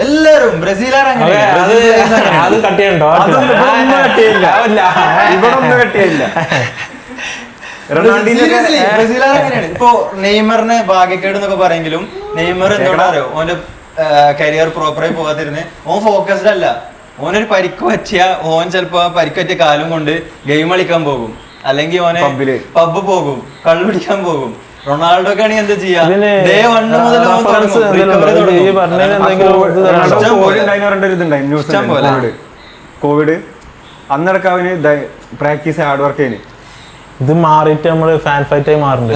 എല്ലാരും ബ്രസീലുകാർ ബ്രസീലുകാർ അങ്ങനെയാണ്. ഇപ്പൊ നെയ്മറിന് ഭാഗ്യക്കേട് എന്നൊക്കെ പറയെങ്കിലും നെയ്മർ എന്താ അറിയോ, ഓന്റെ കരിയർ പ്രോപ്പറായി പോകാതിരുന്ന് ഓൻ ഫോക്കസ്ഡ് അല്ല. ഓനൊരു പരിക്ക് പറ്റിയ ഓൻ ചിലപ്പോ പരിക്ക് പറ്റിയ കാലം കൊണ്ട് ഗെയിം കളിക്കാൻ പോകും, അല്ലെങ്കിൽ ഓനെ പബ്ബ് പോകും, കള്ളു പിടിക്കാൻ പോകും. റൊണാൾഡോ ഒക്കെ ആണെങ്കിൽ എന്താ ചെയ്യാ, കോവിഡ് അന്നടക്കം അവന് പ്രാക്ടീസ് ഹാർഡ് വർക്ക് ചെയ്യുന്നു. ഇത് മാറിയിട്ട് നമ്മള് ഫാൻ ഫൈറ്റ് ആയി മാറുന്നുണ്ട്.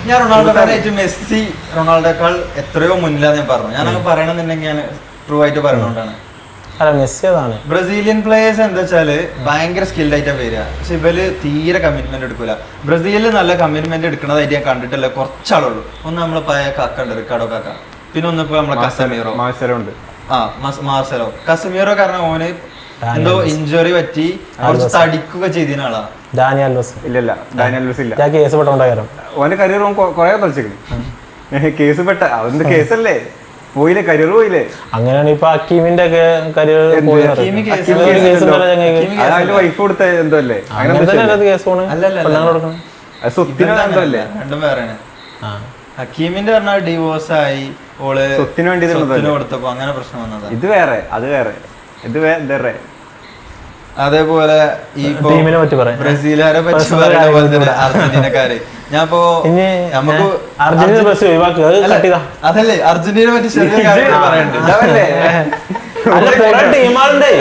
ഞാൻ റൊണാൾഡോ മെസ്സി റൊണാൾഡോക്കാൾ എത്രയോ മുന്നിലാണ് ഞാൻ പറഞ്ഞു. ഞാനൊക്കെ പറയണമെന്നുണ്ടെങ്കിൽ ഞാൻ ട്രൂ ആയിട്ട് പറയുന്നതുകൊണ്ടാണ്. മെസ്സി അതാണ്. ബ്രസീലിയൻ പ്ലേയേഴ്സ് എന്താ വെച്ചാല് ഭയങ്കര സ്കിൽഡ് ആയിട്ടാ വരിക. പക്ഷെ ഇവര് തീരെ കമ്മിറ്റ്മെന്റ് എടുക്കൂല. ബ്രസീലിൽ നല്ല കമ്മിറ്റ്മെന്റ് എടുക്കുന്നതായിട്ട് ഞാൻ കണ്ടിട്ടില്ല. കുറച്ചാളുള്ളൂ. ഒന്ന് നമ്മള് പഴയ കാക്ക ഉണ്ട്, റിക്കാർഡോ കാക്ക. പിന്നെ ഒന്നിപ്പോ നമ്മളെ കസമീറോ ഉണ്ട്. Marcelo Casemiro. കാരണം ഓന് എന്തോ ഇഞ്ചുറി പറ്റി കുറച്ച് തടിക്കുക ചെയ്തിരുന്ന ആളാ. ഓന്റെ കരിയർ കൊറേ കളിച്ചിരിക്കുന്നു. കേസ് പെട്ട അതൊന്നും കേസല്ലേ, പോയില്ലേ, കരിയർ പോയില്ലേ. അങ്ങനെയാണ് ഇപ്പൊ ഹക്കീമിന്റെ ഒക്കെ കരിയർ. വൈഫ് കൊടുത്ത എന്തോ അല്ലേ, രണ്ടും വേറെയാണ്. ഹക്കീമിന്റെ പറഞ്ഞാൽ ഡിവോഴ്സ് ആയി, ഓള് സ്വത്തിന് വേണ്ടി കൊടുത്തപ്പോ അങ്ങനെ പ്രശ്നം വന്നതാ. ഇത് വേറെ, അത് വേറെ, ഇത് വേറെ. അതേപോലെ ഈ ബ്രസീലുകാരെ പറ്റി പറയുന്ന പോലെ തന്നെ അർജന്റീനക്കാര്. ഞാനിപ്പോ നമുക്ക് അതല്ലേ അർജന്റീനയെ പറ്റി ചെറിയ കാര്യം പറയണ്ടേ.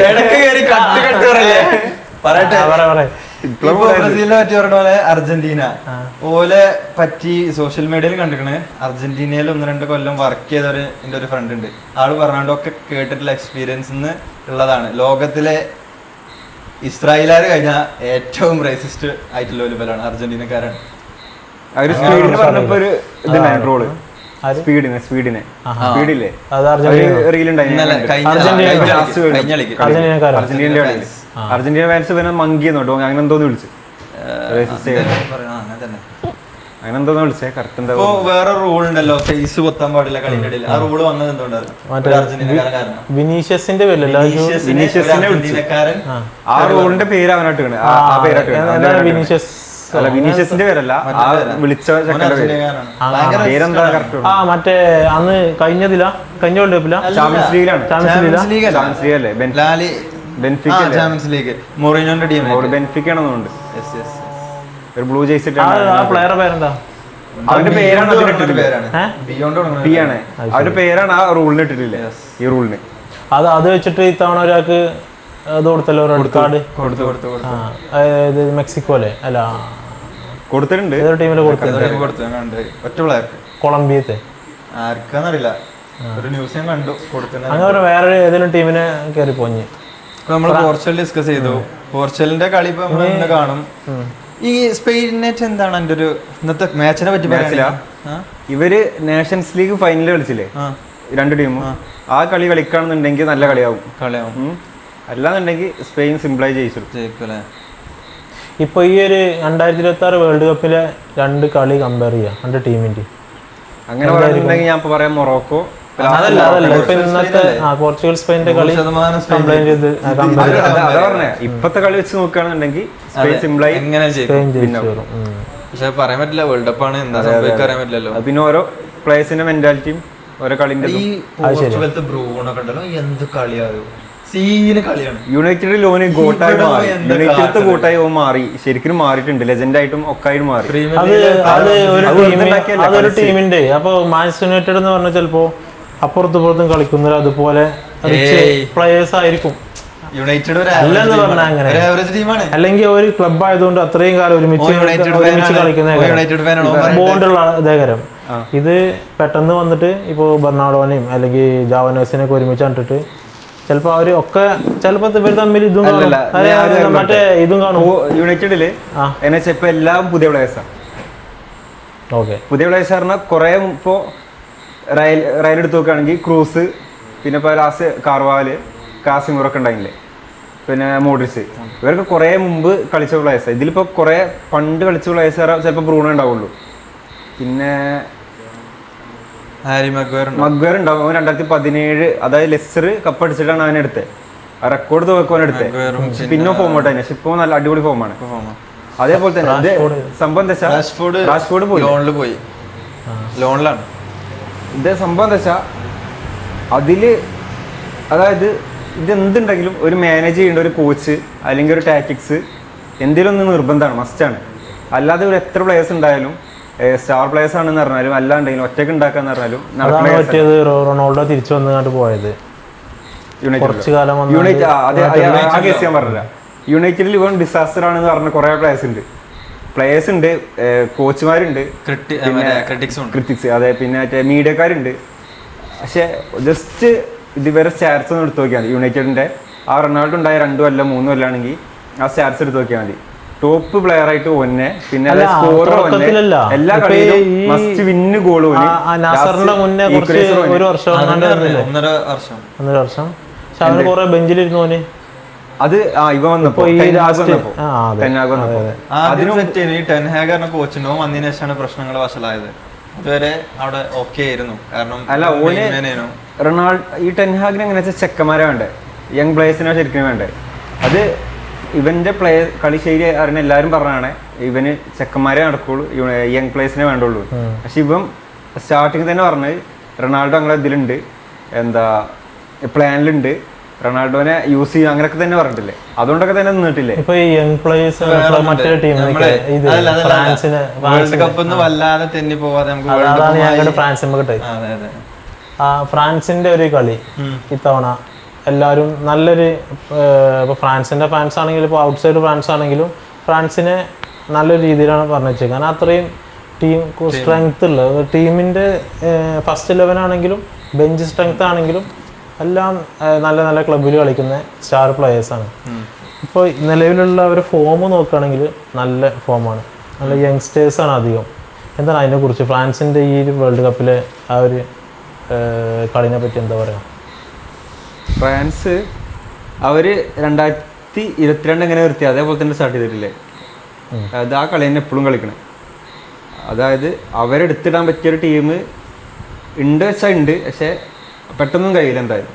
ഇടക്ക് കയറി കട്ട് പറയട്ടെ. ഇപ്പൊ ബ്രസീലിനെ പറ്റി പറഞ്ഞ പോലെ അർജന്റീന ഓലെ പറ്റി സോഷ്യൽ മീഡിയയിൽ കണ്ടിരിക്കണ്. അർജന്റീനയിൽ 1-2 കൊല്ലം വർക്ക് ചെയ്തവര് എന്റെ ഒരു ഫ്രണ്ട് ഉണ്ട്. ആള് പറഞ്ഞോണ്ടൊക്കെ കേട്ടിട്ടുള്ള എക്സ്പീരിയൻസ് ഉള്ളതാണ്. ലോകത്തിലെ ഇസ്രായേലുകാർ കഴിഞ്ഞ ഏറ്റവും റേസിസ്റ്റ് ആയിട്ടുള്ള ഒരു ബലാണ് അർജന്റീനക്കാരാണ്. അർജന്റീന ഫാൻസ് പിന്നെ മങ്കിയെന്നോട്ടോ അങ്ങനെ എന്തോന്ന് വിളിച്ചു, അങ്ങനെ എന്തോന്ന് വിളിച്ചേ. കറക്റ്റ് എന്താ വേറെ റൂൾ ഉണ്ടല്ലോ, ഫേസ് പൊത്താൻ പാടില്ല കളിന്റെ ഇടയിൽ. ആ റൂള് വന്നത് എന്തുകൊണ്ടാണ്? വിനീഷ്യസിന്റെ ആ റൂളിന്റെ പേര് അവനായിട്ട് വിനീഷ്യസ്. അല്ല, വിനീഷ്യസിന്റെ പേരല്ല, ആ വിളിച്ച പേരെന്താ കറക്റ്റ്? മറ്റേ അന്ന് കഴിഞ്ഞ വേൾഡ് കപ്പില ചാമ്പ്യൻസ് ലീഗിലാണ്. ചാമ്പ്യൻസ് ലീഗ് അല്ലേ, ചാമ്പ്യൻസ് ലീഗ് മൊറീനോന്റെ ടീം ബെൻഫിക്കാണെന്നുണ്ട്. ഒരു ബ്ലൂ ജേഴ്സി പ്ലെയറുടെ പേരെന്താ? അവന്റെ പേരാണ് അവന്റെ പേരാണ് ആ റൂളിന് ഇട്ടിട്ടില്ല, ഈ റൂളിന്. അത് വെച്ചിട്ട് ഇത്തവണ ഒരാൾക്ക് ഇത് കൊടുത്തല്ലോ, റെഡ് കാർഡ് മെക്സിക്കോ അല്ലേ, അല്ല കൊടുത്തിട്ടുണ്ട്. ടീമില് കൊളംബിയത്തെ ആർക്കാന്നറിയില്ല, ഒരു ന്യൂസ് ഞാൻ കണ്ടു. അങ്ങനെ വേറെ ഏതെങ്കിലും ടീമിനെ കയറി പോഞ്ഞ്. നമ്മൾ പോർച്ചുഗൽ ഡിസ്കസ് ചെയ്തു. പോർച്ചുഗലിന്റെ കളി ഇപ്പൊ നമ്മൾ ഇന്ന് കാണും. ഈ സ്പെയിനിനെറ്റ് എന്താണ് എന്റെ ഒരു ഇന്നത്തെ മാച്ചിനെ പറ്റി പറയാനില്ല. ഇവര് നേഷൻസ് ലീഗ് ഫൈനൽ കളിച്ചില്ലേ രണ്ട് ടീമും, ആ കളി കളിക്കുകയാണെന്നുണ്ടെങ്കിൽ നല്ല കളിയാവും. അല്ലാന്നുണ്ടെങ്കിൽ സ്പെയിൻ സിംപിളായി ജയിക്കും. ഇപ്പൊ ഈ ഒരു 2026 വേൾഡ് കപ്പിലെ 2 കളി കമ്പയർ ചെയ്യാം 2 ടീമിന്റെ. അങ്ങനെ പറയുന്നുണ്ടെങ്കിൽ ഞാൻ ഇപ്പൊ പറയാം മൊറോക്കോ. അതല്ല ഇപ്പൊ ഇന്നത്തെ പോർച്ചുഗൽ സ്പെയിനിന്റെ കളി കംപ്ലൈന്റ് ചെയ്ത് അതാ പറഞ്ഞേ. ഇപ്പത്തെ കളി വെച്ച് നോക്കുകയാണെന്നുണ്ടെങ്കിൽ സ്പെയിൻ സിമ്പിളായി പക്ഷെ പറയാൻ പറ്റില്ല, വേൾഡ് കപ്പ് ആണ്, എന്താ സംഭവിക്കാൻ അറിയാൻ പറ്റില്ലല്ലോ. പിന്നെ ഓരോ പ്ലേയേഴ്സിന്റെ മെന്റാലിറ്റിയും ഓരോ കളിന്റെ. ഈ പോർച്ചുഗലത്തെ ബ്രൂണൊക്കെ ഉണ്ടല്ലോ, എന്ത് കളിയാണ്, സീന് കളിയാണ്. യുണൈറ്റഡിൽ ഓന് ഗോട്ടായി മാറി, യുണൈറ്റഡിലത്തെ ഗോട്ടായി ഓൻ മാറി, ശരിക്കും മാറിയിട്ടുണ്ട്, ലെജൻഡ് ആയിട്ടും ഒക്കെ ആയിട്ട് മാറി. അതൊരു ടീമിന്റെ. അപ്പൊ മാഞ്ചസ്റ്റർ യുണൈറ്റഡ് എന്ന് പറഞ്ഞാൽ ചിലപ്പോ അപ്പുറത്തും കളിക്കുന്നത് അതുപോലെ പ്ലേയേഴ്സ് ആയിരിക്കും. യുണൈറ്റഡ് അല്ലെന്ന് പറഞ്ഞാൽ അങ്ങനെ, അല്ലെങ്കിൽ ഒരു ക്ലബ് ആയതുകൊണ്ട് അത്രയും കാലം ഒരുമിച്ച് കളിക്കുന്ന ബോണ്ടുള്ള ഇതേകരം. ഇത് പെട്ടെന്ന് വന്നിട്ട് ഇപ്പൊ ബെർണാഡോനെയും അല്ലെങ്കിൽ ജാവനേഴ്സിനെ ഒക്കെ ഒരുമിച്ച് കണ്ടിട്ട് ചിലപ്പോ അവര് ഒക്കെ ചിലപ്പോ ഇവർ തമ്മിൽ ഇതും മറ്റേ ഇതും കാണും. യുണൈറ്റഡില് ഇപ്പൊ എല്ലാം പുതിയ പ്ലേയേഴ്സാണ്. ഓക്കെ, പുതിയ പ്ലേയേഴ്സ് പറഞ്ഞാൽ കുറെ ഇപ്പോ റയൽ എടുത്ത് നോക്കുകയാണെങ്കിൽ ക്രൂസ്, പിന്നെ ഇപ്പോൾ ലാസ്റ്റ് കാർവാല്, കാസിമൂറൊക്കെ ഉണ്ടായില്ലേ, പിന്നെ മോഡ്രിച്ച്, ഇവരൊക്കെ കുറേ മുമ്പ് കളിച്ച പ്ലേയേഴ്സാണ്. ഇതിലിപ്പോൾ കുറേ പണ്ട് കളിച്ച പ്ലേയേഴ്സ് ചിലപ്പോൾ ബ്രൂണോ ഉണ്ടാവുള്ളൂ. പിന്നെ മഗ്വയർ ഉണ്ടാവും. അവൻ 2017 അതായത് ലെസ്റ്റർ കപ്പ് അടിച്ചിട്ടാണ് അവൻ എടുത്തത്. ആ റെക്കോർഡ് തോക്കാൻ എടുത്തത്. പിന്നെ ഫോം ഔട്ട് തന്നെ, പക്ഷെ ഇപ്പോൾ നല്ല അടിപൊളി ഫോമാണ്. അതേപോലെ തന്നെ സംഭവം എന്താ വെച്ചാൽ റാഷ്ഫോർഡ് പോയി, ലോണിലാണ്. ഇത് സംഭവം എന്താ വെച്ചാൽ അതില് അതായത് ഇതെന്തുണ്ടെങ്കിലും ഒരു മാനേജ് ചെയ്യേണ്ട ഒരു കോച്ച് അല്ലെങ്കിൽ ഒരു ടാക്ടിക്സ് എന്തെങ്കിലും ഒന്ന് നിർബന്ധമാണ്, മസ്റ്റാണ്. അല്ലാതെ ഒരു എത്ര പ്ലേയേഴ്സ് ഉണ്ടായാലും സ്റ്റാർ പ്ലേയേഴ്സ് ആണെന്ന് പറഞ്ഞാലും അല്ലാണ്ടെങ്കിലും ഒറ്റയ്ക്ക് ഉണ്ടാക്കാന്ന് പറഞ്ഞാലും റൊണാൾഡോ തിരിച്ചു വന്നിട്ട് പോയത് യുണൈറ്റഡിൽ ഇവൻ ഡിസാസ്റ്റർ ആണെന്ന് പറഞ്ഞ കുറെ പ്ലേയേഴ്സ് ഉണ്ട്, കോച്ചുമാരുണ്ട്, ക്രിറ്റിക്സ്, അതെ, പിന്നെ മറ്റേ മീഡിയക്കാരുണ്ട്. പക്ഷെ ജസ്റ്റ് ഇതുവരെ സ്റ്റാറ്റ്സ് ഒന്ന് എടുത്ത് നോക്കിയാൽ മതി. യുണൈറ്റഡിന്റെ ആ റൊണാൾഡോ ഉണ്ടായ 2 കൊല്ലം 3 കൊല്ലാണെങ്കിൽ ആ സ്റ്റാറ്റ്സ് എടുത്ത് നോക്കിയാൽ മതി. ടോപ്പ് പ്ലെയർ ആയിട്ട് ഒന്നെ, പിന്നെ എല്ലാ കളിയിലും മസ്റ്റ് വിന്ന് ഗോൾ ബെഞ്ചിലിരുന്നു. അത് ഇവ വന്നപ്പോ കോച്ചിനോ വന്നതിന് ശേഷമാണ് പ്രശ്നങ്ങൾ വഷളായത്. ഇതുവരെ അവിടെ ഓക്കെ ആയിരുന്നു. കാരണം അല്ല ഓന് റൊണാൾഡോ ഈ ടെൻഹാഗിന് എങ്ങനെ വെച്ചാൽ ചെക്കന്മാരെ വേണ്ടേ, യങ് പ്ലേയേഴ്സിനെ ശരിക്കും വേണ്ടേ. അത് ഇവന്റെ കളി ശൈലി അറിയുന്ന എല്ലാവരും പറഞ്ഞാണ് ഇവന് ചെക്കന്മാരെ നടക്കുള്ളൂ, യങ് പ്ലേയേഴ്സിനെ വേണ്ടുള്ളൂ. പക്ഷെ ഇവൻ സ്റ്റാർട്ടിങ് തന്നെ പറഞ്ഞത് റൊണാൾഡോ അങ്ങനെ ഇതിലുണ്ട്, എന്താ പ്ലാനിലുണ്ട്, റൊണാൾഡോനെ യൂസ് ചെയ്യും, അങ്ങനെയൊക്കെ തന്നെ പറഞ്ഞിട്ടില്ലേ. അതുകൊണ്ടൊക്കെ തന്നെ നിന്നിട്ടില്ലേ. ഇപ്പൊ ഈ യങ് പ്ലേയേഴ്സ് മറ്റൊരു ടീം വല്ലാതെ തെന്നി പോവാതെ ഫ്രാൻസിന്റെ ഒരു കളി ഇത്തവണ എല്ലാവരും നല്ലൊരു, ഇപ്പോൾ ഫ്രാൻസിന്റെ ഫാൻസ് ആണെങ്കിലും ഇപ്പോൾ ഔട്ട്സൈഡ് ഫ്രാൻസ് ആണെങ്കിലും ഫ്രാൻസിനെ നല്ലൊരു രീതിയിലാണ് പറഞ്ഞു വെച്ചത്. കാരണം അത്രയും ടീം സ്ട്രെങ്ത് ഉള്ള ടീമിന്റെ ഫസ്റ്റ് 11 ആണെങ്കിലും ബെഞ്ച് സ്ട്രെങ്ത് ആണെങ്കിലും എല്ലാം നല്ല നല്ല ക്ലബ്ബിൽ കളിക്കുന്ന സ്റ്റാർ പ്ലേയേഴ്സാണ്. ഇപ്പോൾ നിലവിലുള്ള ഒരു ഫോം നോക്കുകയാണെങ്കിൽ നല്ല ഫോമാണ്, നല്ല യങ്സ്റ്റേഴ്സാണ് അധികം. എന്താണ് അതിനെക്കുറിച്ച് ഫ്രാൻസിൻ്റെ ഈ വേൾഡ് കപ്പിലെ ആ ഒരു കളിനെ പറ്റി എന്താ പറയുക? ഫ്രാൻസ് അവർ 2022 എങ്ങനെ നിർത്തി അതേപോലെ തന്നെ സ്റ്റാർട്ട് ചെയ്തിട്ടില്ലേ. അത് ആ കളി തന്നെ എപ്പോഴും കളിക്കണം. അതായത് അവരെടുത്തിടാൻ പറ്റിയൊരു ടീം ഉണ്ട് വെച്ചാൽ ഉണ്ട്, പക്ഷെ പെട്ടെന്നും കഴിയില്ല. എന്തായാലും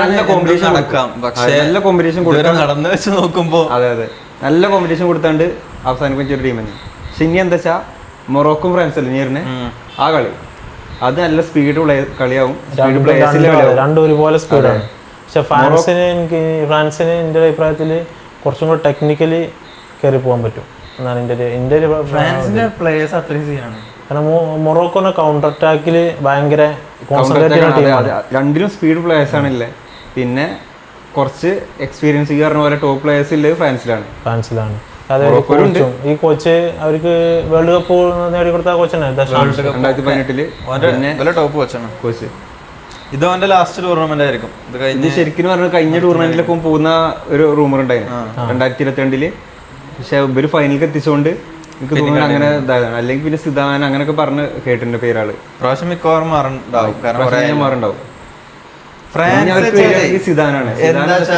നല്ല കോമ്പറ്റീഷൻ നോക്കുമ്പോൾ അതെ നല്ല കോമ്പറ്റീഷൻ കൊടുത്താണ്ട് അവസാനിപ്പിച്ച ഒരു ടീം തന്നെ. പക്ഷെ ഇനി എന്താ വെച്ചാൽ മൊറോക്കും ഫ്രാൻസ് അല്ലേ നേരിടുന്ന ആ കളി, അത് നല്ല സ്പീഡ് കളിയാവും. രണ്ടും ഒരുപോലെ സ്പീഡാണ്. പക്ഷെ ഫ്രാൻസിന് എൻ്റെ അഭിപ്രായത്തിൽ കുറച്ചും കൂടെ ടെക്നിക്കലി കയറി പോകാൻ പറ്റും എന്നാണ് എൻ്റെ ഫ്രാൻസിന്റെ പ്ലേയേഴ്സ് അത്രയും ചെയ്യാണ്. കാരണം മൊറോക്കോനെ കൗണ്ടർ അറ്റാക്കിൽ ഭയങ്കര രണ്ടിലും സ്പീഡ് പ്ലേയേഴ്സ് ആണല്ലേ. പിന്നെ കുറച്ച് എക്സ്പീരിയൻസ് പറഞ്ഞ പോലെ ടോപ്പ് പ്ലേയേഴ്സ് ഉള്ളത് ഫ്രാൻസിലാണ്. ഈ കോച്ച് അവർക്ക് വേൾഡ് കപ്പ് നേടിക്കൊടുത്ത കോച്ചാണ് 2018 ടോപ്പ് കോച്ച്. ഇത് അവന്റെ ലാസ്റ്റ് ടൂർണമെന്റ് ആയിരിക്കും. ഇത് ശരിക്കും പറഞ്ഞാൽ കഴിഞ്ഞ ടൂർണമെന്റിലൊക്കെ പോകുന്ന ഒരു റൂമർ ഉണ്ടായിരുന്നു 2022. പക്ഷെ ഇവര് ഫൈനലിൽ എത്തിച്ചുകൊണ്ട് എനിക്ക് തോന്നുന്നു അങ്ങനെ ഇതായതാണ്. അല്ലെങ്കിൽ പിന്നെ സിദാൻ അങ്ങനെയൊക്കെ പറഞ്ഞ് കേട്ടിട്ടുണ്ട് പേരാള്. പ്രാവശ്യം മിക്കവാറും മാറുണ്ടാവും. മാറുണ്ടാവും. സിദാനാണ്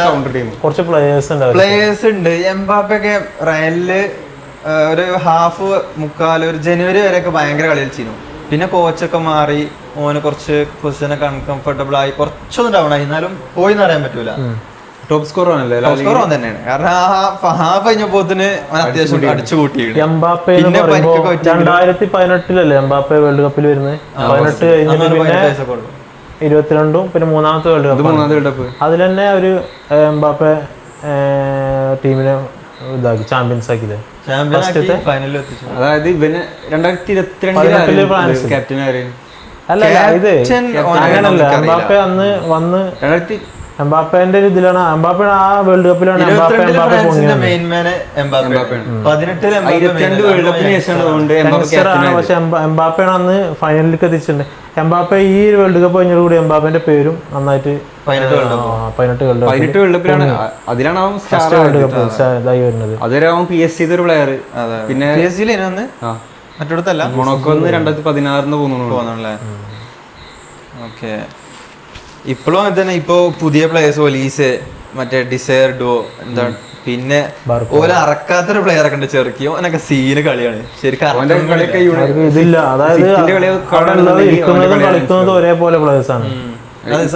കൗണ്ടർ ടീം. കുറച്ച് പ്ലേയേഴ്സ് ഉണ്ട്. എംബാപ്പയൊക്കെ റയലില് ഒരു ഹാഫ് മുക്കാൽ ഒരു ജനുവരി വരെയൊക്കെ ഭയങ്കര കളി കളിച്ചിരുന്നു. പിന്നെ കോച്ചൊക്കെ മാറി ഓന് കുറച്ച് പൊസിഷനൊക്കെ അൺകംഫർട്ടബിൾ ആയി, കുറച്ചൊന്നും ഡൗൺ ആയി. എന്നാലും പോയി എന്ന് പറയാൻ പറ്റൂല. ടോപ്പ് സ്കോർ ആണല്ലേ, ടോപ്പ് സ്കോർ ഓൻ തന്നെയാണ്. കാരണം ഹാഫ് കഴിഞ്ഞപ്പോത്തിന് അത്യാവശ്യം അടിച്ചു കൂട്ടി. എംബാപ്പെ 2018 എംബാപ്പെ വേൾഡ് കപ്പിൽ വരുന്നത്. 18 കഴിഞ്ഞിട്ട് പിന്നെ 22 പിന്നെ മൂന്നാമത്തെ വേൾഡ് കപ്പ്. അതിൽ തന്നെ ഒരു എംബാപ്പെ ടീമിനെ ഇതാക്കി ചാമ്പ്യൻസ് ആക്കിയത്. അതായത് ഇവന് 2022 ക്യാപ്റ്റൻ അല്ല ഇത് അങ്ങനല്ല. എംബാപ്പെ അന്ന് വന്ന് എംബാപ്പേന്റെ ഇതിലാണ്, എംബാപ്പെ ആ വേൾഡ് കപ്പിലാണ് പക്ഷെ എംബാപ്പയാണ് അന്ന് ഫൈനലിലേക്ക് എത്തിച്ചിട്ടുണ്ട്. എംബാപ്പെ ഈ വേൾഡ് കപ്പ് കഴിഞ്ഞോടുകൂടി എംബാപ്പന്റെ പേരും നന്നായിട്ട് 18 വേൾഡ് കപ്പിലാണ് വേൾഡ് കപ്പ് ഇതായി വരുന്നത്. അതുവരെ അവൻ PSG ഒരു പ്ലെയർ, പിന്നെ മറ്റോടത്തല്ല മൊണോക്കോ 2016 പോകുന്നുള്ളേ. ഓക്കെ, ഇപ്പോഴും അങ്ങനെ തന്നെ. ഇപ്പൊ പുതിയ പ്ലേയേഴ്സ് ഒലീസ്, മറ്റേ ഡിസയർ ഡോ എന്താണ്, പിന്നെ ഓലെ അറക്കാത്തൊരു പ്ലെയർ ഒക്കെ ഉണ്ട് ചെറുക്കിയോ, അതിനൊക്കെ സീന് കളിയാണ് ശരിക്കും. ഇതില്ല, അതായത് കളിക്കുന്നത് ഒരേപോലെ പ്ലേയേഴ്സ് ആണ്.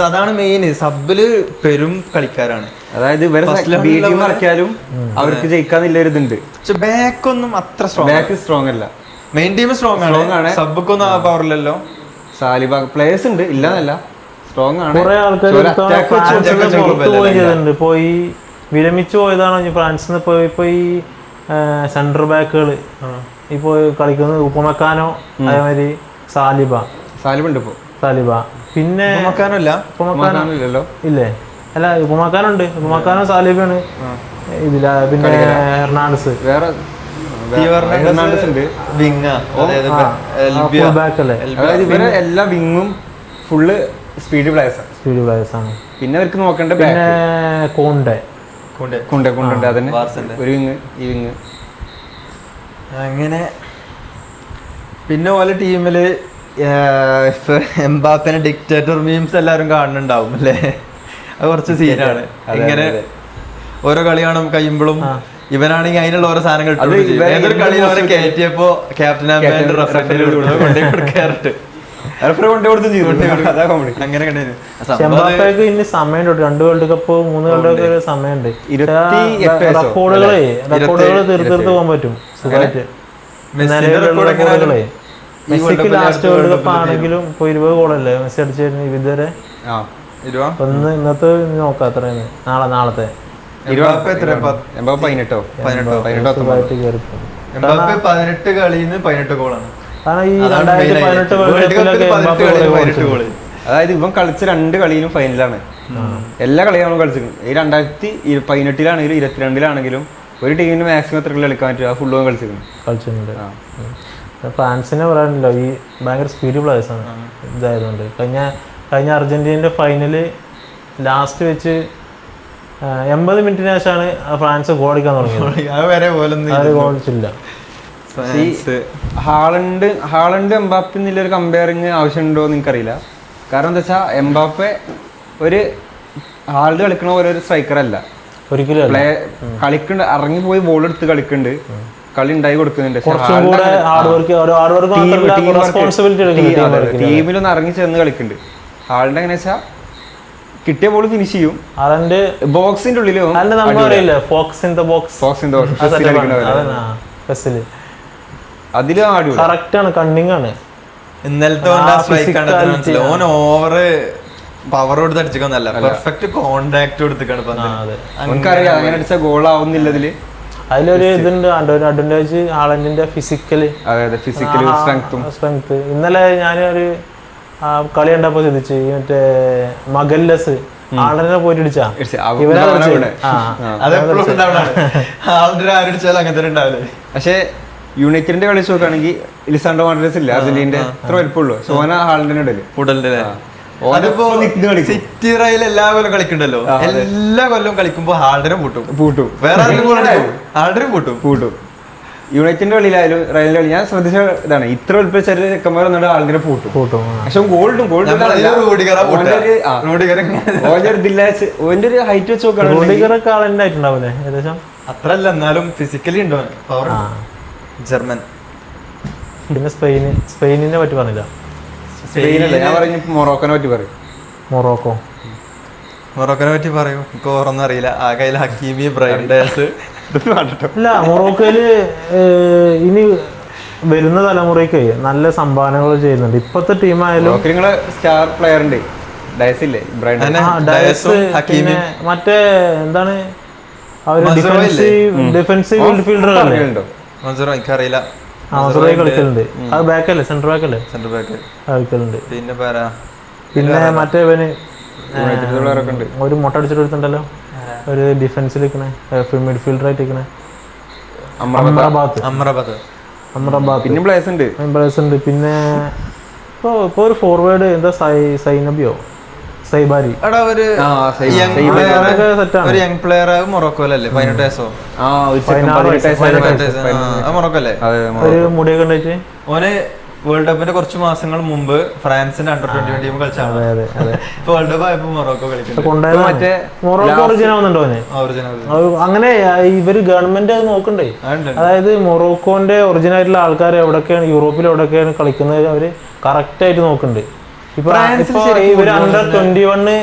അതാണ് മെയിൻ. സബില് പെരും കളിക്കാരാണ്. അതായത് ഇറക്കിയാലും അവർക്ക് ജയിക്കാന്നില്ല ഒരു ഇതുണ്ട്. പക്ഷെ ബാക്ക് ഒന്നും അത്ര സ്ട്രോങ് അല്ല. മെയിൻ ടീം സ്ട്രോങ് ആണ്, സബ്ബൊന്നും ആ പവറില്ലല്ലോ. സാലിബ പ്ലേയേഴ്സ് ഉണ്ട്, ഇല്ലാന്നല്ല, സ്ട്രോങ് ആണ്. കുറെ ആൾക്കാർ പോയി വിരമിച്ചു പോയതാണ് ഫ്രാൻസിൽ പോയി. സെന്റർ ബാക്കുകൾ ഇപ്പൊ കളിക്കുന്നത് ഉപമക്കാനോ, അതേമാതിരി സാലിബ ഉണ്ട് ഇപ്പൊ. സാലിബ പിന്നെ ഇല്ലല്ലോ, ഇല്ലേ? അല്ല, ഉപമക്കാനുണ്ട്. ഉപമക്കാനോ സാലിബാണ് ഇതില. പിന്നെ ഹെർണാണ്ടസ് വേറെ ഇവരെ എല്ലാ വിങ്ങും ഫുള്ള് സ്പീഡ് പ്ലേയേഴ്സ് ആണ്. പിന്നെ അവർക്ക് നോക്കേണ്ട പിന്നെ കോണ്ടെ അതന്നെ ഒരു വിങ്, ഈ വിങ് അങ്ങനെ. പിന്നെ ഓലെ ടീമില് എംബാപ്പനെ ഡിക്റ്റേറ്റർ മീംസ് എല്ലാരും കാണുന്നുണ്ടാവും അല്ലേ? അത് കുറച്ച് സീനാണ്. ഇങ്ങനെ ഓരോ കളി കാണും കഴിയുമ്പോഴും ഇവനാണെങ്കിൽ അതിനുള്ള ഓരോ സാധനം കിട്ടും. ഏതൊരു കളി അവരെ കയറ്റിയപ്പോ ക്യാപ്റ്റൻ കൊടുക്കാറുണ്ട്. ഇനി സമയമുണ്ട്. 2 വേൾഡ് കപ്പ് 3 വേൾഡ് കപ്പ് സമയമുണ്ട്. റെക്കോർഡുകൾ തീർത്ത് പോകാൻ പറ്റും സുഖമായിട്ട്. മെസ്സിക്ക് ലാസ്റ്റ് വേൾഡ് കപ്പ് ആണെങ്കിലും ഇപ്പൊ 20 ഗോളല്ലേ മെസ്സി അടിച്ചിരുന്നു ഇതുവരെ. ഇന്നത്തെ നോക്കാം എത്രയാണ് നാളത്തെ 18 കളിന്ന് 18 ഗോളാണ്. കാരണം ഈ 2018 വേൾഡ് കപ്പിലൊക്കെ അതായത് ഇവൻ കളിച്ച 2 കളിയിലും ഫൈനലാണ്. എല്ലാ കളിയും കളിച്ചിട്ടുണ്ട്. ഈ 2018 22 ഒരു ടീമിന് മാക്സിമം എത്ര കളി കളിക്കാൻ പറ്റും, ആ ഫുള്ളും കളിച്ചിട്ടുണ്ട്. ഫ്രാൻസിനെ പറയാനില്ല, ഈ ഭയങ്കര സ്പീഡ് പ്ലേയേഴ്സാണ് ഇതായതുകൊണ്ട്. കഴിഞ്ഞ അർജന്റീനയുടെ ഫൈനല് ലാസ്റ്റ് വെച്ച് 80 മിനിറ്റിന് ശേഷമാണ് ഫ്രാൻസ് ഗോൾ അടിക്കാൻ തുടങ്ങിയത്. ഗോൾ അടിച്ചില്ല. ഹാളണ്ട് എംബാപ്പെ എന്നുള്ളൊരു കമ്പയറിങ് ആവശ്യമുണ്ടോ എന്ന് എനിക്കറിയില്ല. കാരണം എന്താ വെച്ചാൽ എംബാപ്പെ ഒരു ഹാൾഡ് കളിക്കണ പോലെ ഒരു സ്ട്രൈക്കർ അല്ല. ഒരിക്കലും കളിക്കുന്നുണ്ട്, ഇറങ്ങിപ്പോയി ബോൾ എടുത്ത് കളിക്കുന്നുണ്ട്, കളി ഉണ്ടായി കൊടുക്കുന്നുണ്ട്. ടീമിലൊന്ന് ഇറങ്ങി ചേർന്ന് കളിക്കുന്നുണ്ട്. ഹാളിന്റെ എങ്ങനെ വെച്ചാൽ കിട്ടിയ ബോൾ ഫിനിഷ് ചെയ്യും. ബോക്സിന്റെ ഉള്ളിൽ അതിലും കറക്റ്റ് ആണ്, കണ്ണിങ് ആണ്. ഇന്നലത്തെ ഓവറ് പവർ കൊടുത്ത് അടിച്ചൊന്നല്ല, പെർഫെക്റ്റ് കോണ്ടാക്ട് കൊടുത്തിട്ടാണ്. നമുക്കറിയാം അങ്ങനെ അടിച്ച ഗോൾ ആവുന്നില്ലതില്. അതിലൊരു ഇതുണ്ട്, അഡ്വാൻറ്റേജ് ഹാളൻഡിന്റെ ഫിസിക്കല് സ്ട്രെങ്ത്. ഇന്നലെ ഞാനൊരു കളി കണ്ടപ്പോ ശ്രദ്ധിച്ച്, മറ്റേ മഗല്ലസ് ആളനെ പോയിട്ട് അടിച്ചാ പക്ഷെ യുണൈറ്റഡിന്റെ കളി നോക്കുകയാണെങ്കിൽ ലിസാൻഡ്രോ മാർട്ടിനസ് ഇല്ല അർജന്റീനയുടെ അത്ര വലിപ്പമുള്ളൂ. സോന ഹാളൻഡിന്റെ സിറ്റി റയൽ എല്ലാ കൊല്ലം കളിക്കണ്ടല്ലോ, എല്ലാ കൊല്ലം കളിക്കുമ്പോ ഹാൾഡനും പൂട്ടും. വേറെ പൂട്ടും. യുണൈറ്റഡിന്റെ കളിയിലായാലും റയലിന്റെ കളി ഞാൻ ശ്രദ്ധിച്ച ഇതാണ്, ഇത്ര വലിപ്പ ചെറിയ ചെക്കന്മാർ വന്നിട്ട് ആൾക്കാരെ പൂട്ടും. പക്ഷെ ഗോൾഡും ഓന്റെ ഒരു ഹൈറ്റ് വെച്ച് നോക്കുകയാണെങ്കിൽ ഏകദേശം അത്ര അല്ല, എന്നാലും ഫിസിക്കലി ഉണ്ടോ പവർ. ജർമ്മൻ. പിന്നെ സ്പെയിനിനെ പറ്റി പറഞ്ഞില്ല. സ്പെയിനല്ലേ ഞാൻ പറഞ്ഞു, മൊറോക്കോനെ പറ്റി പറയും. മൊറോക്കോനെ പറ്റി പറയും, എനിക്ക് ഓർമ്മൊന്നും അറിയില്ല. ആ കയ്യിൽ ഹക്കീമി, ബ്രൈൻ ഡയസ്. അല്ല, മൊറോക്കോയില് ഇനി വരുന്ന തലമുറയ്ക്ക് നല്ല സംഭാവനകൾ ചെയ്യുന്നുണ്ട്. ഇപ്പത്തെ ടീമായാലും നിങ്ങളെ സ്റ്റാർ പ്ലെയർ ഉണ്ട് ഡയസില്ലേ, മറ്റേ എന്താണ് ഡിഫൻസീവ് മിഡ്ഫീൽഡർ എനിക്കറിയില്ല. കളിക്കലുണ്ട്. അത് ബാക്കല്ലേ, സെന്റർ ബാക്കല്ലേ, കളിക്കലുണ്ട്. പിന്നെ മറ്റേ ഒരു മുട്ട അടിച്ചിട്ട് എടുത്തിട്ടുണ്ടല്ലോ, ഒരു ഡിഫൻസിൽ മിഡ്ഫീൽഡർ ആയിട്ട് അമ്രാബാദ്. പിന്നെ പ്ലേസ് ഉണ്ട്. പിന്നെ ഇപ്പൊ ഒരു ഫോർവേഡ് എന്താ സൈനബിയോ സൈബാരി യങ് പ്ലെയർ മൊറോക്കോയിലല്ലേ, 18 വയസ്സോ മൊറോക്കോല്ലേ. ഒരു മുടിയൊക്കെ ഉണ്ടായിട്ട് ഓന് വേൾഡ് കപ്പിന്റെ കുറച്ച് മാസങ്ങൾ മുമ്പ് ഫ്രാൻസിന്റെ അണ്ടർ 21 ടീം കളിച്ചാണ്. ഇപ്പൊ വേൾഡ് കപ്പ് ആയപ്പോ മൊറോക്കോ കളിക്കുന്നത്. മൊറോക്കോ ഒറിജിനൽ ആവുന്നുണ്ടോ അങ്ങനെ ഇവര് ഗവൺമെന്റ് അത് നോക്കണ്ടേ. അതായത് മൊറോക്കോന്റെ ഒറിജിനൽ ആയിട്ടുള്ള ആൾക്കാർ എവിടെയൊക്കെയാണ്, യൂറോപ്പിൽ എവിടെയൊക്കെയാണ് കളിക്കുന്നത് അവര് കറക്റ്റ് ആയിട്ട് നോക്കുന്നുണ്ട്. ഇപ്പൊ ഇവര് അണ്ടർ 21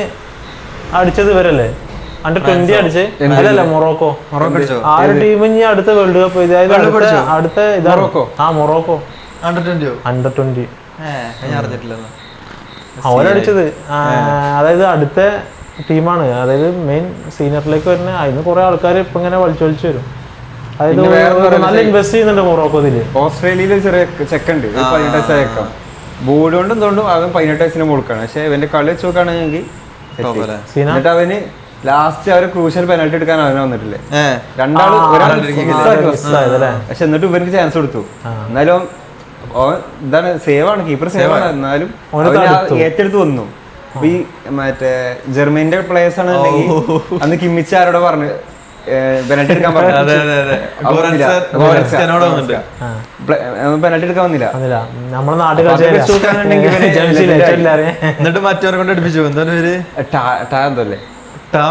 അടിച്ചത് ഇവരല്ലേ, അണ്ടർ 20 അടിച്ച് അല്ലല്ല മൊറോക്കോ. ആ ഒരു ടീം ഇനി അടുത്ത വേൾഡ് കപ്പ് അടുത്ത മൊറോക്കോ അണ്ടർ 20 അവരടിച്ചത്. അതായത് അടുത്ത ടീമാണ്, അതായത് മെയിൻ സീനിയറിലേക്ക് വരുന്ന. അതിന് കുറെ ആൾക്കാർ ഇപ്പൊ ഇങ്ങനെ വലിച്ചു വരും. അതായത് നല്ല ഇൻവെസ്റ്റ് ചെയ്യുന്നുണ്ട് മൊറോക്കോ ഇതില്. ഓസ്ട്രേലിയയിൽ ചെറിയ ചെക്കുണ്ട്, 18 വയസ്സായേക്കാം. ബോർഡ് കൊണ്ടും തോണ്ടും അവൻ 18 വയസ്സിന് കൊടുക്കണം. പക്ഷെ ഇവന്റെ കളി വെച്ച് നോക്കുകയാണെങ്കിൽ എന്നിട്ട് അവന് ലാസ്റ്റ് അവര് ക്രൂഷ്യൽ പെനൽറ്റി എടുക്കാൻ അവന് വന്നിട്ടില്ലേ, രണ്ടാളും പക്ഷെ എന്നിട്ട് ഇവർക്ക് ചാൻസ് കൊടുത്തു. എന്നാലും ഇതാണ് സേവ് ആണ്, കീപ്പർ സേവ് ആണ്. എന്നാലും ഏറ്റെടുത്ത് വന്നു. അപ്പൊ ഈ മറ്റേ ജർമ്മനിന്റെ പ്ലേയേഴ്സ് ആണെന്നുണ്ടെങ്കിൽ അന്ന് കിമ്മിച്ച ആരോടെ പറഞ്ഞു പെനൽറ്റി എടുക്കാൻ പറഞ്ഞു, പെനൽറ്റി എടുക്കാൻ വന്നില്ല. നമ്മളെ നാട്ടിൽ എന്നിട്ട് മറ്റവരെ കൊണ്ട് അടുപ്പിച്ചു. എന്തോല്ലേ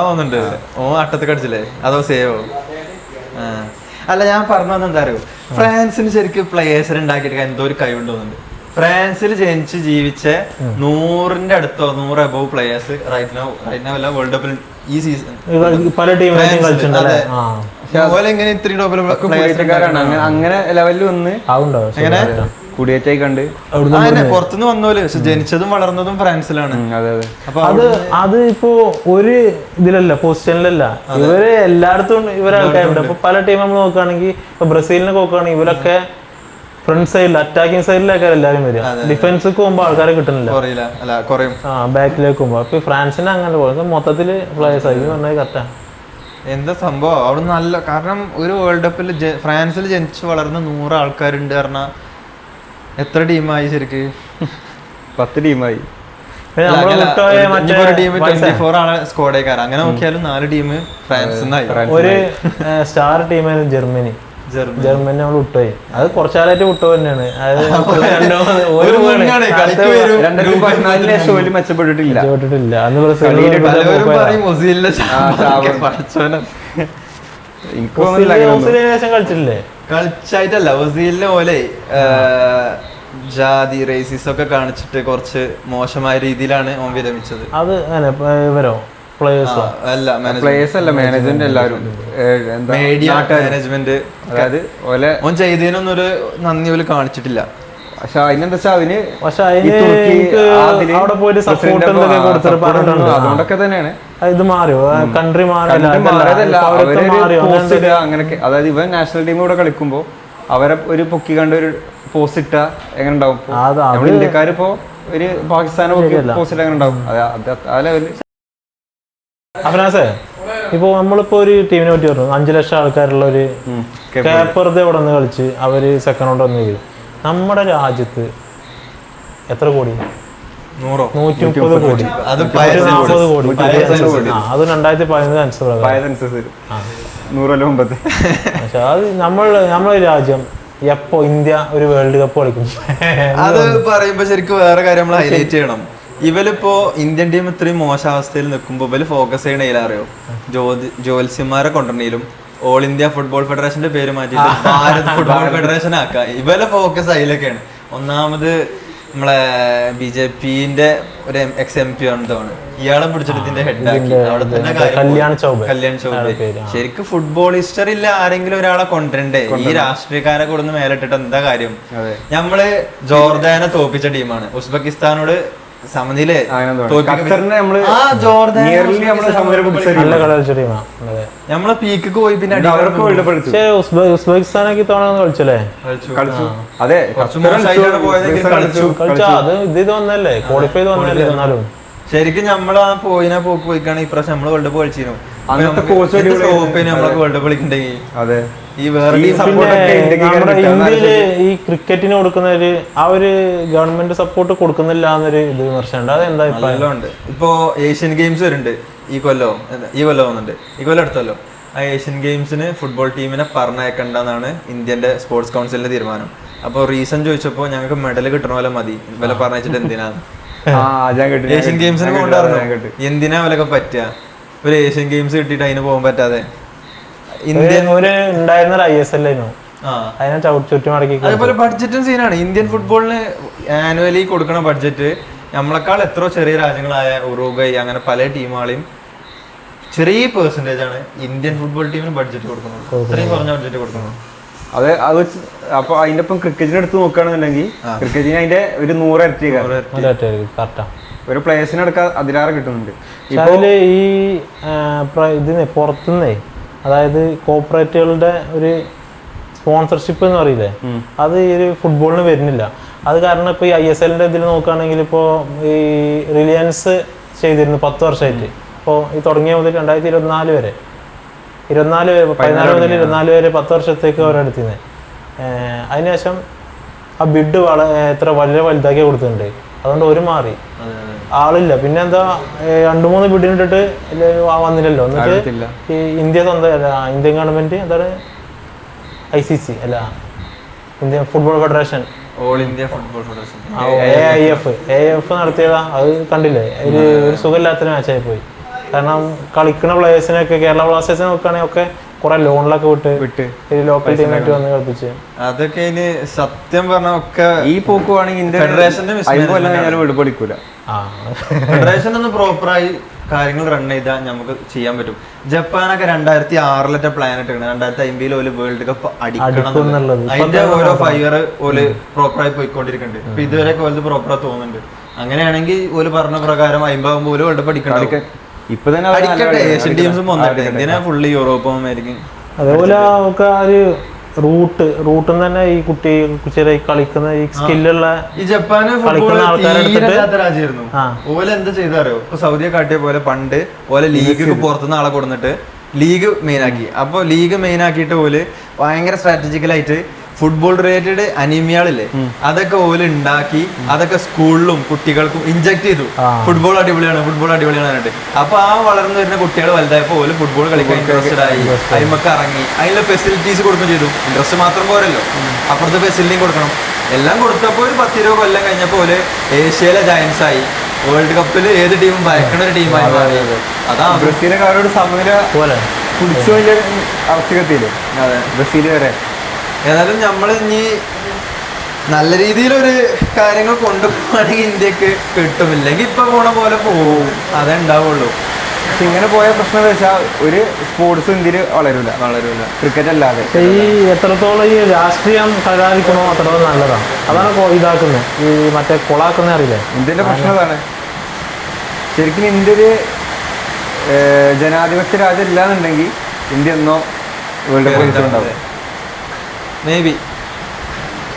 വന്നിട്ടുണ്ട്, ഓ അട്ടത്ത് കടിച്ചില്ലേ, അതോ സേവോ? അല്ല, ഞാൻ പറഞ്ഞു എന്താ അറിയോ, ഫ്രാൻസിന് ശരിക്കും പ്ലേയേഴ്സിനെ ഉണ്ടാക്കിയിട്ട് എന്തോ ഒരു കഴിവുണ്ടോന്നുണ്ട്. ഫ്രാൻസിൽ ജനിച്ച് ജീവിച്ച 100ന്റെ അടുത്തോ 100 അബവ് പ്ലേയേഴ്സ് റൈറ്റ് നൗ അല്ല വേൾഡ് കപ്പിൽ ഈ സീസൺ പല ടീമിലും എങ്ങനെ ഇത്രയും അങ്ങനെ ലെവലിൽ വന്ന് കുടിയേറ്റായി കണ്ട് പുറത്തുനിന്ന് വന്നോല്. പക്ഷെ ജനിച്ചതും വളർന്നതും ഫ്രാൻസിലാണ്. അപ്പൊ അത് ഇപ്പോ ഒരു ഇതിലല്ല, പൊസിഷനിലല്ല, ഇവര് എല്ലായിടത്തും ഇവരെ ആൾക്കാരുണ്ട്. അപ്പൊ പല ടീം നമ്മൾ നോക്കുകയാണെങ്കിൽ ഇപ്പൊ ബ്രസീലിനെ നോക്കുകയാണെങ്കിൽ ഇവരൊക്കെ ഫ്രണ്ട് സൈഡിൽ അറ്റാക്കിംഗ് സൈഡിലൊക്കെ എല്ലാവരും വരിക. ഡിഫൻസിലേക്ക് പോകുമ്പോൾ ആൾക്കാരെ കിട്ടുന്നില്ല, ബാക്കിലേക്ക് പോകുമ്പോ. അപ്പൊ ഫ്രാൻസിന് അങ്ങനെ പോകും മൊത്തത്തില് പ്ലേയേഴ്സ് ആയി പറഞ്ഞത് കറക്റ്റാ. എന്താ സംഭവം അവിടെ നല്ല, കാരണം ഒരു വേൾഡ് കപ്പിൽ ഫ്രാൻസിൽ ജനിച്ച് വളർന്ന 100 ആൾക്കാരുണ്ട് പറഞ്ഞാൽ എത്ര ടീമായി ശരിക്ക്? 10 ടീമായി. ഒരു ടീം 24 ആളെ സ്ക്വാഡേക്കാർ. അങ്ങനെ നോക്കിയാലും 4 ടീം ഫ്രാൻസിന്നായി. ഒരു സ്റ്റാർ ടീമായിരുന്നു ജർമ്മനി. നമ്മൾ വിട്ടുപോയി. അത് കുറച്ചാലായിട്ട് വിട്ടു തന്നെയാണ്. മെച്ചപ്പെട്ടിട്ടില്ല. കളിച്ചിട്ടില്ലേ? കളിച്ചായിട്ടല്ല, ഒസീലിനെ പോലെ ജാതി റേസിസ് ഒക്കെ കാണിച്ചിട്ട് കുറച്ച് മോശമായ രീതിയിലാണ് ഓൻ വിരമിച്ചത്. അത് ഇവരോ പ്ലേയേഴ്സ് അല്ല, മാനേജ്മെന്റ് എല്ലാവരും മാനേജ്മെന്റ്. അതായത് ഓൻ ചെയ്തതിനൊന്നും ഒരു നന്ദി പോലും കാണിച്ചിട്ടില്ല. പക്ഷെ അതിനെന്താ വെച്ചാൽ അവിടെ പോയിട്ട് സപ്പോർട്ട് അതുകൊണ്ടൊക്കെ തന്നെയാണ് ഇത് മാറിയോ, കൺട്രി അങ്ങനെയൊക്കെ. അതായത് ഇവൻ നാഷണൽ ടീം കൂടെ കളിക്കുമ്പോ അവരെ ഒരു പൊക്കി കണ്ട് ഒരു പോസ്റ്റ് ഇട്ടാ എങ്ങനെ ഉണ്ടാവും? ഇന്ത്യക്കാരിപ്പോ ഒരു പാകിസ്ഥാനെ പോസ്റ്റ് എങ്ങനെ ഉണ്ടാവും? ആ ലെവല്. അഫ്നാസേ, ഇപ്പൊ നമ്മളിപ്പോ ഒരു ടീമിനെ പറ്റി പറഞ്ഞു, 5 ലക്ഷം ആൾക്കാരുള്ള ഒരു കേപ്പർദ ഇവിടെ നിന്ന് കളിച്ച് അവര് സെക്കൻഡ് റൗണ്ട് വന്നു. നമ്മുടെ രാജ്യത്ത് എത്ര കോടി? 130 കോടി, അത് 40 കോടി. അത് 2015 സെൻസസ് 100 കൊല്ലം മുമ്പത്തെ. പക്ഷെ അത് നമ്മളെ രാജ്യം എപ്പോ ഇന്ത്യ ഒരു വേൾഡ് കപ്പ് കളിക്കും. അത് പറയുമ്പോ ശരിക്കും വേറെ കാര്യം നമ്മൾ ഹൈലൈറ്റ് ചെയ്യണം. ഇവലിപ്പോ ഇന്ത്യൻ ടീം ഇത്രയും മോശാവസ്ഥയിൽ നിൽക്കുമ്പോ ഇവര് ഫോക്കസ് ചെയ്യണ അറിയോ, ജ്യോത്സ്യന്മാരെ കൊണ്ടുവരണിലും ഓൾ ഇന്ത്യ ഫുട്ബോൾ ഫെഡറേഷന്റെ പേര് മാറ്റിയിട്ട് ഭാരത് ഫുട്ബോൾ ഫെഡറേഷൻ ആക്കുക. ഇവരെ ഫോക്കസ് അതിലൊക്കെയാണ്. ഒന്നാമത് നമ്മളെ BJPന്റെ ഒരു ex-MP ആണ്, ഇയാളെ പിടിച്ചിട്ട് ഇതിന്റെ ഹെഡാക്കി. അവിടെ തന്നെ കല്യാൺ ചൗബെ. ശരിക്കും ഫുട്ബോൾ ഹിസ്റ്ററിയിൽ ആരെങ്കിലും ഒരാളെ കൊണ്ടുവരണ്ടേ? ഈ രാഷ്ട്രീയക്കാരെ കൊടുന്ന് മേലിട്ടിട്ട് എന്താ കാര്യം? നമ്മള് ജോർദാനെ തോപ്പിച്ച ടീമാണ്. ഉസ്ബെക്കിസ്ഥാനോട് സമനിലെ നമ്മളെ പീക്ക് പോയി. പിന്നെ ഉസ്ബെക്കിസ്ഥാനൊക്കെ തവണ കളിച്ചല്ലേ? അതെ, ഇത് വന്നല്ലേ, ക്വാളിഫൈ വന്നല്ലേ? എന്നാലും ശരിക്കും നമ്മൾ ആ പോയിക്കാണ് ഇപ്രാവശ്യം നമ്മള് വേൾഡ് കപ്പ് കളിച്ചിരുന്നു. നമ്മളൊക്കെ വേൾഡ് കപ്പ് കളിക്കണ്ടെങ്കിൽ ഈ വേറെ നമ്മുടെ ഇന്ത്യയില് ഈ ക്രിക്കറ്റിന് കൊടുക്കുന്ന ആ ഒരു ഗവൺമെന്റ് സപ്പോർട്ട് കൊടുക്കുന്നില്ല എന്നൊരു ഇത് വിമർശനം. അതെന്താ ഉണ്ട്? ഇപ്പോ ഏഷ്യൻ ഗെയിംസ് വരുന്നുണ്ട് ഈ കൊല്ലം വന്നിട്ടുണ്ട്, ഈ കൊല്ലം അടുത്തല്ലോ. ആ ഏഷ്യൻ ഗെയിംസിന് ഫുട്ബോൾ ടീമിനെ പറഞ്ഞയക്കണ്ടെന്നാണ് ഇന്ത്യന്റെ സ്പോർട്സ് കൗൺസിലിന്റെ തീരുമാനം. അപ്പൊ റീസൺ ചോദിച്ചപ്പോ ഞങ്ങൾക്ക് മെഡൽ കിട്ടണ പോലെ മതി, ഇവരെ പറഞ്ഞിട്ട് എന്തിനാണ് ഏഷ്യൻ ഗെയിംസിന് കൊണ്ടുവരണം? എന്തിനാ അവലൊക്കെ പറ്റുക? ഒരു ഏഷ്യൻ ഗെയിംസ് കിട്ടിയിട്ട് അതിന് പോകാൻ പറ്റാതെ അതുപോലെ ബഡ്ജറ്റും സീനാണ്. ഇന്ത്യൻ ഫുട്ബോളിന് ആനുവലി കൊടുക്കണ ബഡ്ജറ്റ് നമ്മളെക്കാൾ എത്രയോ ചെറിയ രാജ്യങ്ങളായ ഉറുഗ്വൈ അങ്ങനെ പല ടീമുകളെയും ചെറിയ പെർസെന്റേജ് ആണ് ഇന്ത്യൻ ഫുട്ബോൾ ടീമിന് ബഡ്ജറ്റ് കൊടുക്കുന്നത്. ഇത്രയും കുറഞ്ഞ ബഡ്ജറ്റ് കൊടുക്കുന്നത്. അത് അപ്പൊ അതിന്റെ ഒപ്പം ക്രിക്കറ്റിന് എടുത്ത് നോക്കുകയാണെന്നുണ്ടെങ്കിൽ ക്രിക്കറ്റിന് അതിന്റെ ഒരു 100 ഇരട്ടി ഒരു പ്ലേയേഴ്സിന് എടുക്കാൻ അതിലേറെ കിട്ടുന്നുണ്ട്. ഈ ഇതിന് പുറത്തുനിന്നേ, അതായത് കോർപ്പറേറ്റുകളുടെ ഒരു സ്പോൺസർഷിപ്പ് എന്ന് പറയില്ലേ, അത് ഈ ഒരു ഫുട്ബോളിന് വരുന്നില്ല. അത് കാരണം ഇപ്പോൾ ഈ ISLന്റെ ഇതിൽ നോക്കുകയാണെങ്കിൽ ഇപ്പോൾ ഈ റിലയൻസ് ചെയ്തിരുന്നു 10 വർഷമായിട്ട്. ഇപ്പോൾ ഈ തുടങ്ങിയ മുതൽ 2024 വരെ 14 മുതൽ 24 വരെ 10 വർഷത്തേക്ക് അവരെടുത്തിരുന്നത്. അതിനുശേഷം ആ ബിഡ് എത്ര വലുതാക്കി കൊടുത്തിട്ടുണ്ട്. അതുകൊണ്ട് ഒരു മാറി ആളില്ല. പിന്നെ എന്താ 2-3 ബിഡിനിട്ടിട്ട് വന്നില്ലല്ലോ. എന്നിട്ട് ഈ ഇന്ത്യൻ ഗവൺമെന്റ് എന്താണ് ICC അല്ല, Indian football federation, all India football federation AIF നടത്തിയതാ. അത് കണ്ടില്ലേ, ഒരു സുഖമില്ലാത്തൊരു മാച്ചായി പോയി. കാരണം കളിക്കുന്ന പ്ലേയേഴ്സിനൊക്കെ കേരള ബ്ലാസ്റ്റേഴ്സിനെ നോക്കുകയാണെങ്കിൽ ഒക്കെ കുറെ ലോണിലൊക്കെ വിട്ട് ലോക്കൽ ടീമായിട്ട് വന്ന് കളിപ്പിച്ച് അതൊക്കെ ഇനി സത്യം പറഞ്ഞ ഒക്കെ ഈ പോക്കുവാണെങ്കിൽ ഫെഡറേഷൻ ഒന്ന് പ്രോപ്പറായി കാര്യങ്ങൾ റൺ ചെയ്താൽ നമുക്ക് ചെയ്യാൻ പറ്റും. ജപ്പാനൊക്കെ 2006 പ്ലാൻ ഇട്ടിട്ടുണ്ട്, 2050 ഓല് വേൾഡ് കപ്പ് അടിക്കണം. അതിന്റെ ഓരോ ഫയർ ഓല് പ്രോപ്പറായി പോയിക്കൊണ്ടിരിക്കുന്നുണ്ട്. ഇപ്പൊ ഇതുവരെയൊക്കെ ഓല് പ്രോപ്പറായി തോന്നുന്നുണ്ട്. അങ്ങനെയാണെങ്കിൽ ഓല് പറഞ്ഞ പ്രകാരം 50 ഓല് വേൾഡ് കപ്പ് അടിക്കണം. ഇപ്പൊ തന്നെ ഏഷ്യൻ ടീംസും വന്നിട്ട് എന്തിനാ ഫുള്ള് യൂറോപ്പും അമേരിക്കയും. അതേപോലെ നമുക്ക് ആ ഒരു റൂട്ടിൽ തന്നെ ഈ കുട്ടി ചെറിയ കളിക്കുന്ന ഈ സ്കില്ലുള്ള ഈ ജപ്പാന് രാജ്യമായിരുന്നു. ഓല എന്താ ചെയ്താറോ, ഇപ്പൊ സൗദിയെ കാട്ടിയ പോലെ പണ്ട് ഓലെ ലീഗ് പുറത്തുനിന്ന് ആളെ കൊടുത്തിട്ട് ലീഗ് മെയിൻ ആക്കി. അപ്പൊ ലീഗ് മെയിൻ ആക്കിയിട്ട് ഓല് ഭയങ്കര സ്ട്രാറ്റജിക്കലായിട്ട് ഫുട്ബോൾ റിലേറ്റഡ് അനീമിയകളില്ലേ അതൊക്കെ ഓല് ഉണ്ടാക്കി അതൊക്കെ സ്കൂളിലും കുട്ടികൾക്കും ഇൻജക്ട് ചെയ്തു. ഫുട്ബോൾ അടിപൊളിയാണ് പറഞ്ഞിട്ട്. അപ്പൊ ആ വളർന്നു വരുന്ന കുട്ടികൾ വലുതായപ്പോ ഓല് ഫുട്ബോൾ കളിക്കാൻ ഇൻട്രസ്റ്റഡ് ആയി, അതിമൊക്കെ ഇറങ്ങി. അതിനുള്ള ഫെസിലിറ്റീസ് കൊടുക്കുകയും ചെയ്തു. ഇൻട്രസ്റ്റ് മാത്രം പോരല്ലോ, അപ്പുറത്തെ ഫെസിലിറ്റിയും കൊടുക്കണം. എല്ലാം കൊടുത്തപ്പോൾ ഒരു 10-20 കൊല്ലം കഴിഞ്ഞപ്പോൾ ഓല് ഏഷ്യയിലെ ജയൻസ് ആയി. വേൾഡ് കപ്പിൽ ഏത് ടീമും ഭയക്കണ ഒരു ടീമായി മാറി. അതാ ബ്രസീലിനെക്കാരോട് സമനില കുടിച്ചു വലിയ അവസ്ഥയെത്തിയില്ലേ ബ്രസീൽ വരെ. ഏതായാലും നമ്മൾ ഇനി നല്ല രീതിയിലൊരു കാര്യങ്ങൾ കൊണ്ടുപോകുകയാണെങ്കിൽ ഇന്ത്യക്ക് കിട്ടുമില്ലെങ്കിൽ ഇപ്പൊ പോണ പോലെ പോകും, അതേ ഉണ്ടാവുള്ളൂ. പക്ഷെ ഇങ്ങനെ പോയ പ്രശ്നം എന്ന് വെച്ചാൽ ഒരു സ്പോർട്സ് ഇന്ത്യയിൽ വളരൂല ക്രിക്കറ്റ് അല്ലാതെ. ഈ എത്രത്തോളം ഈ രാഷ്ട്രീയം കലാതിക്കണോ അത്രത്തോളം നല്ലതാണ്. അതാണ് ഇതാക്കുന്നത്, ഈ മറ്റേ കൊളാക്കുന്ന അറിയില്ലേ. ഇന്ത്യൻ്റെ പ്രശ്നം അതാണ്. ശരിക്കും ഇന്ത്യ ഒരു ജനാധിപത്യ രാജ്യം ഇല്ലാന്നുണ്ടെങ്കിൽ ഇന്ത്യ എന്നോ വേൾഡ് കപ്പ് ഉണ്ടാവും. മേബി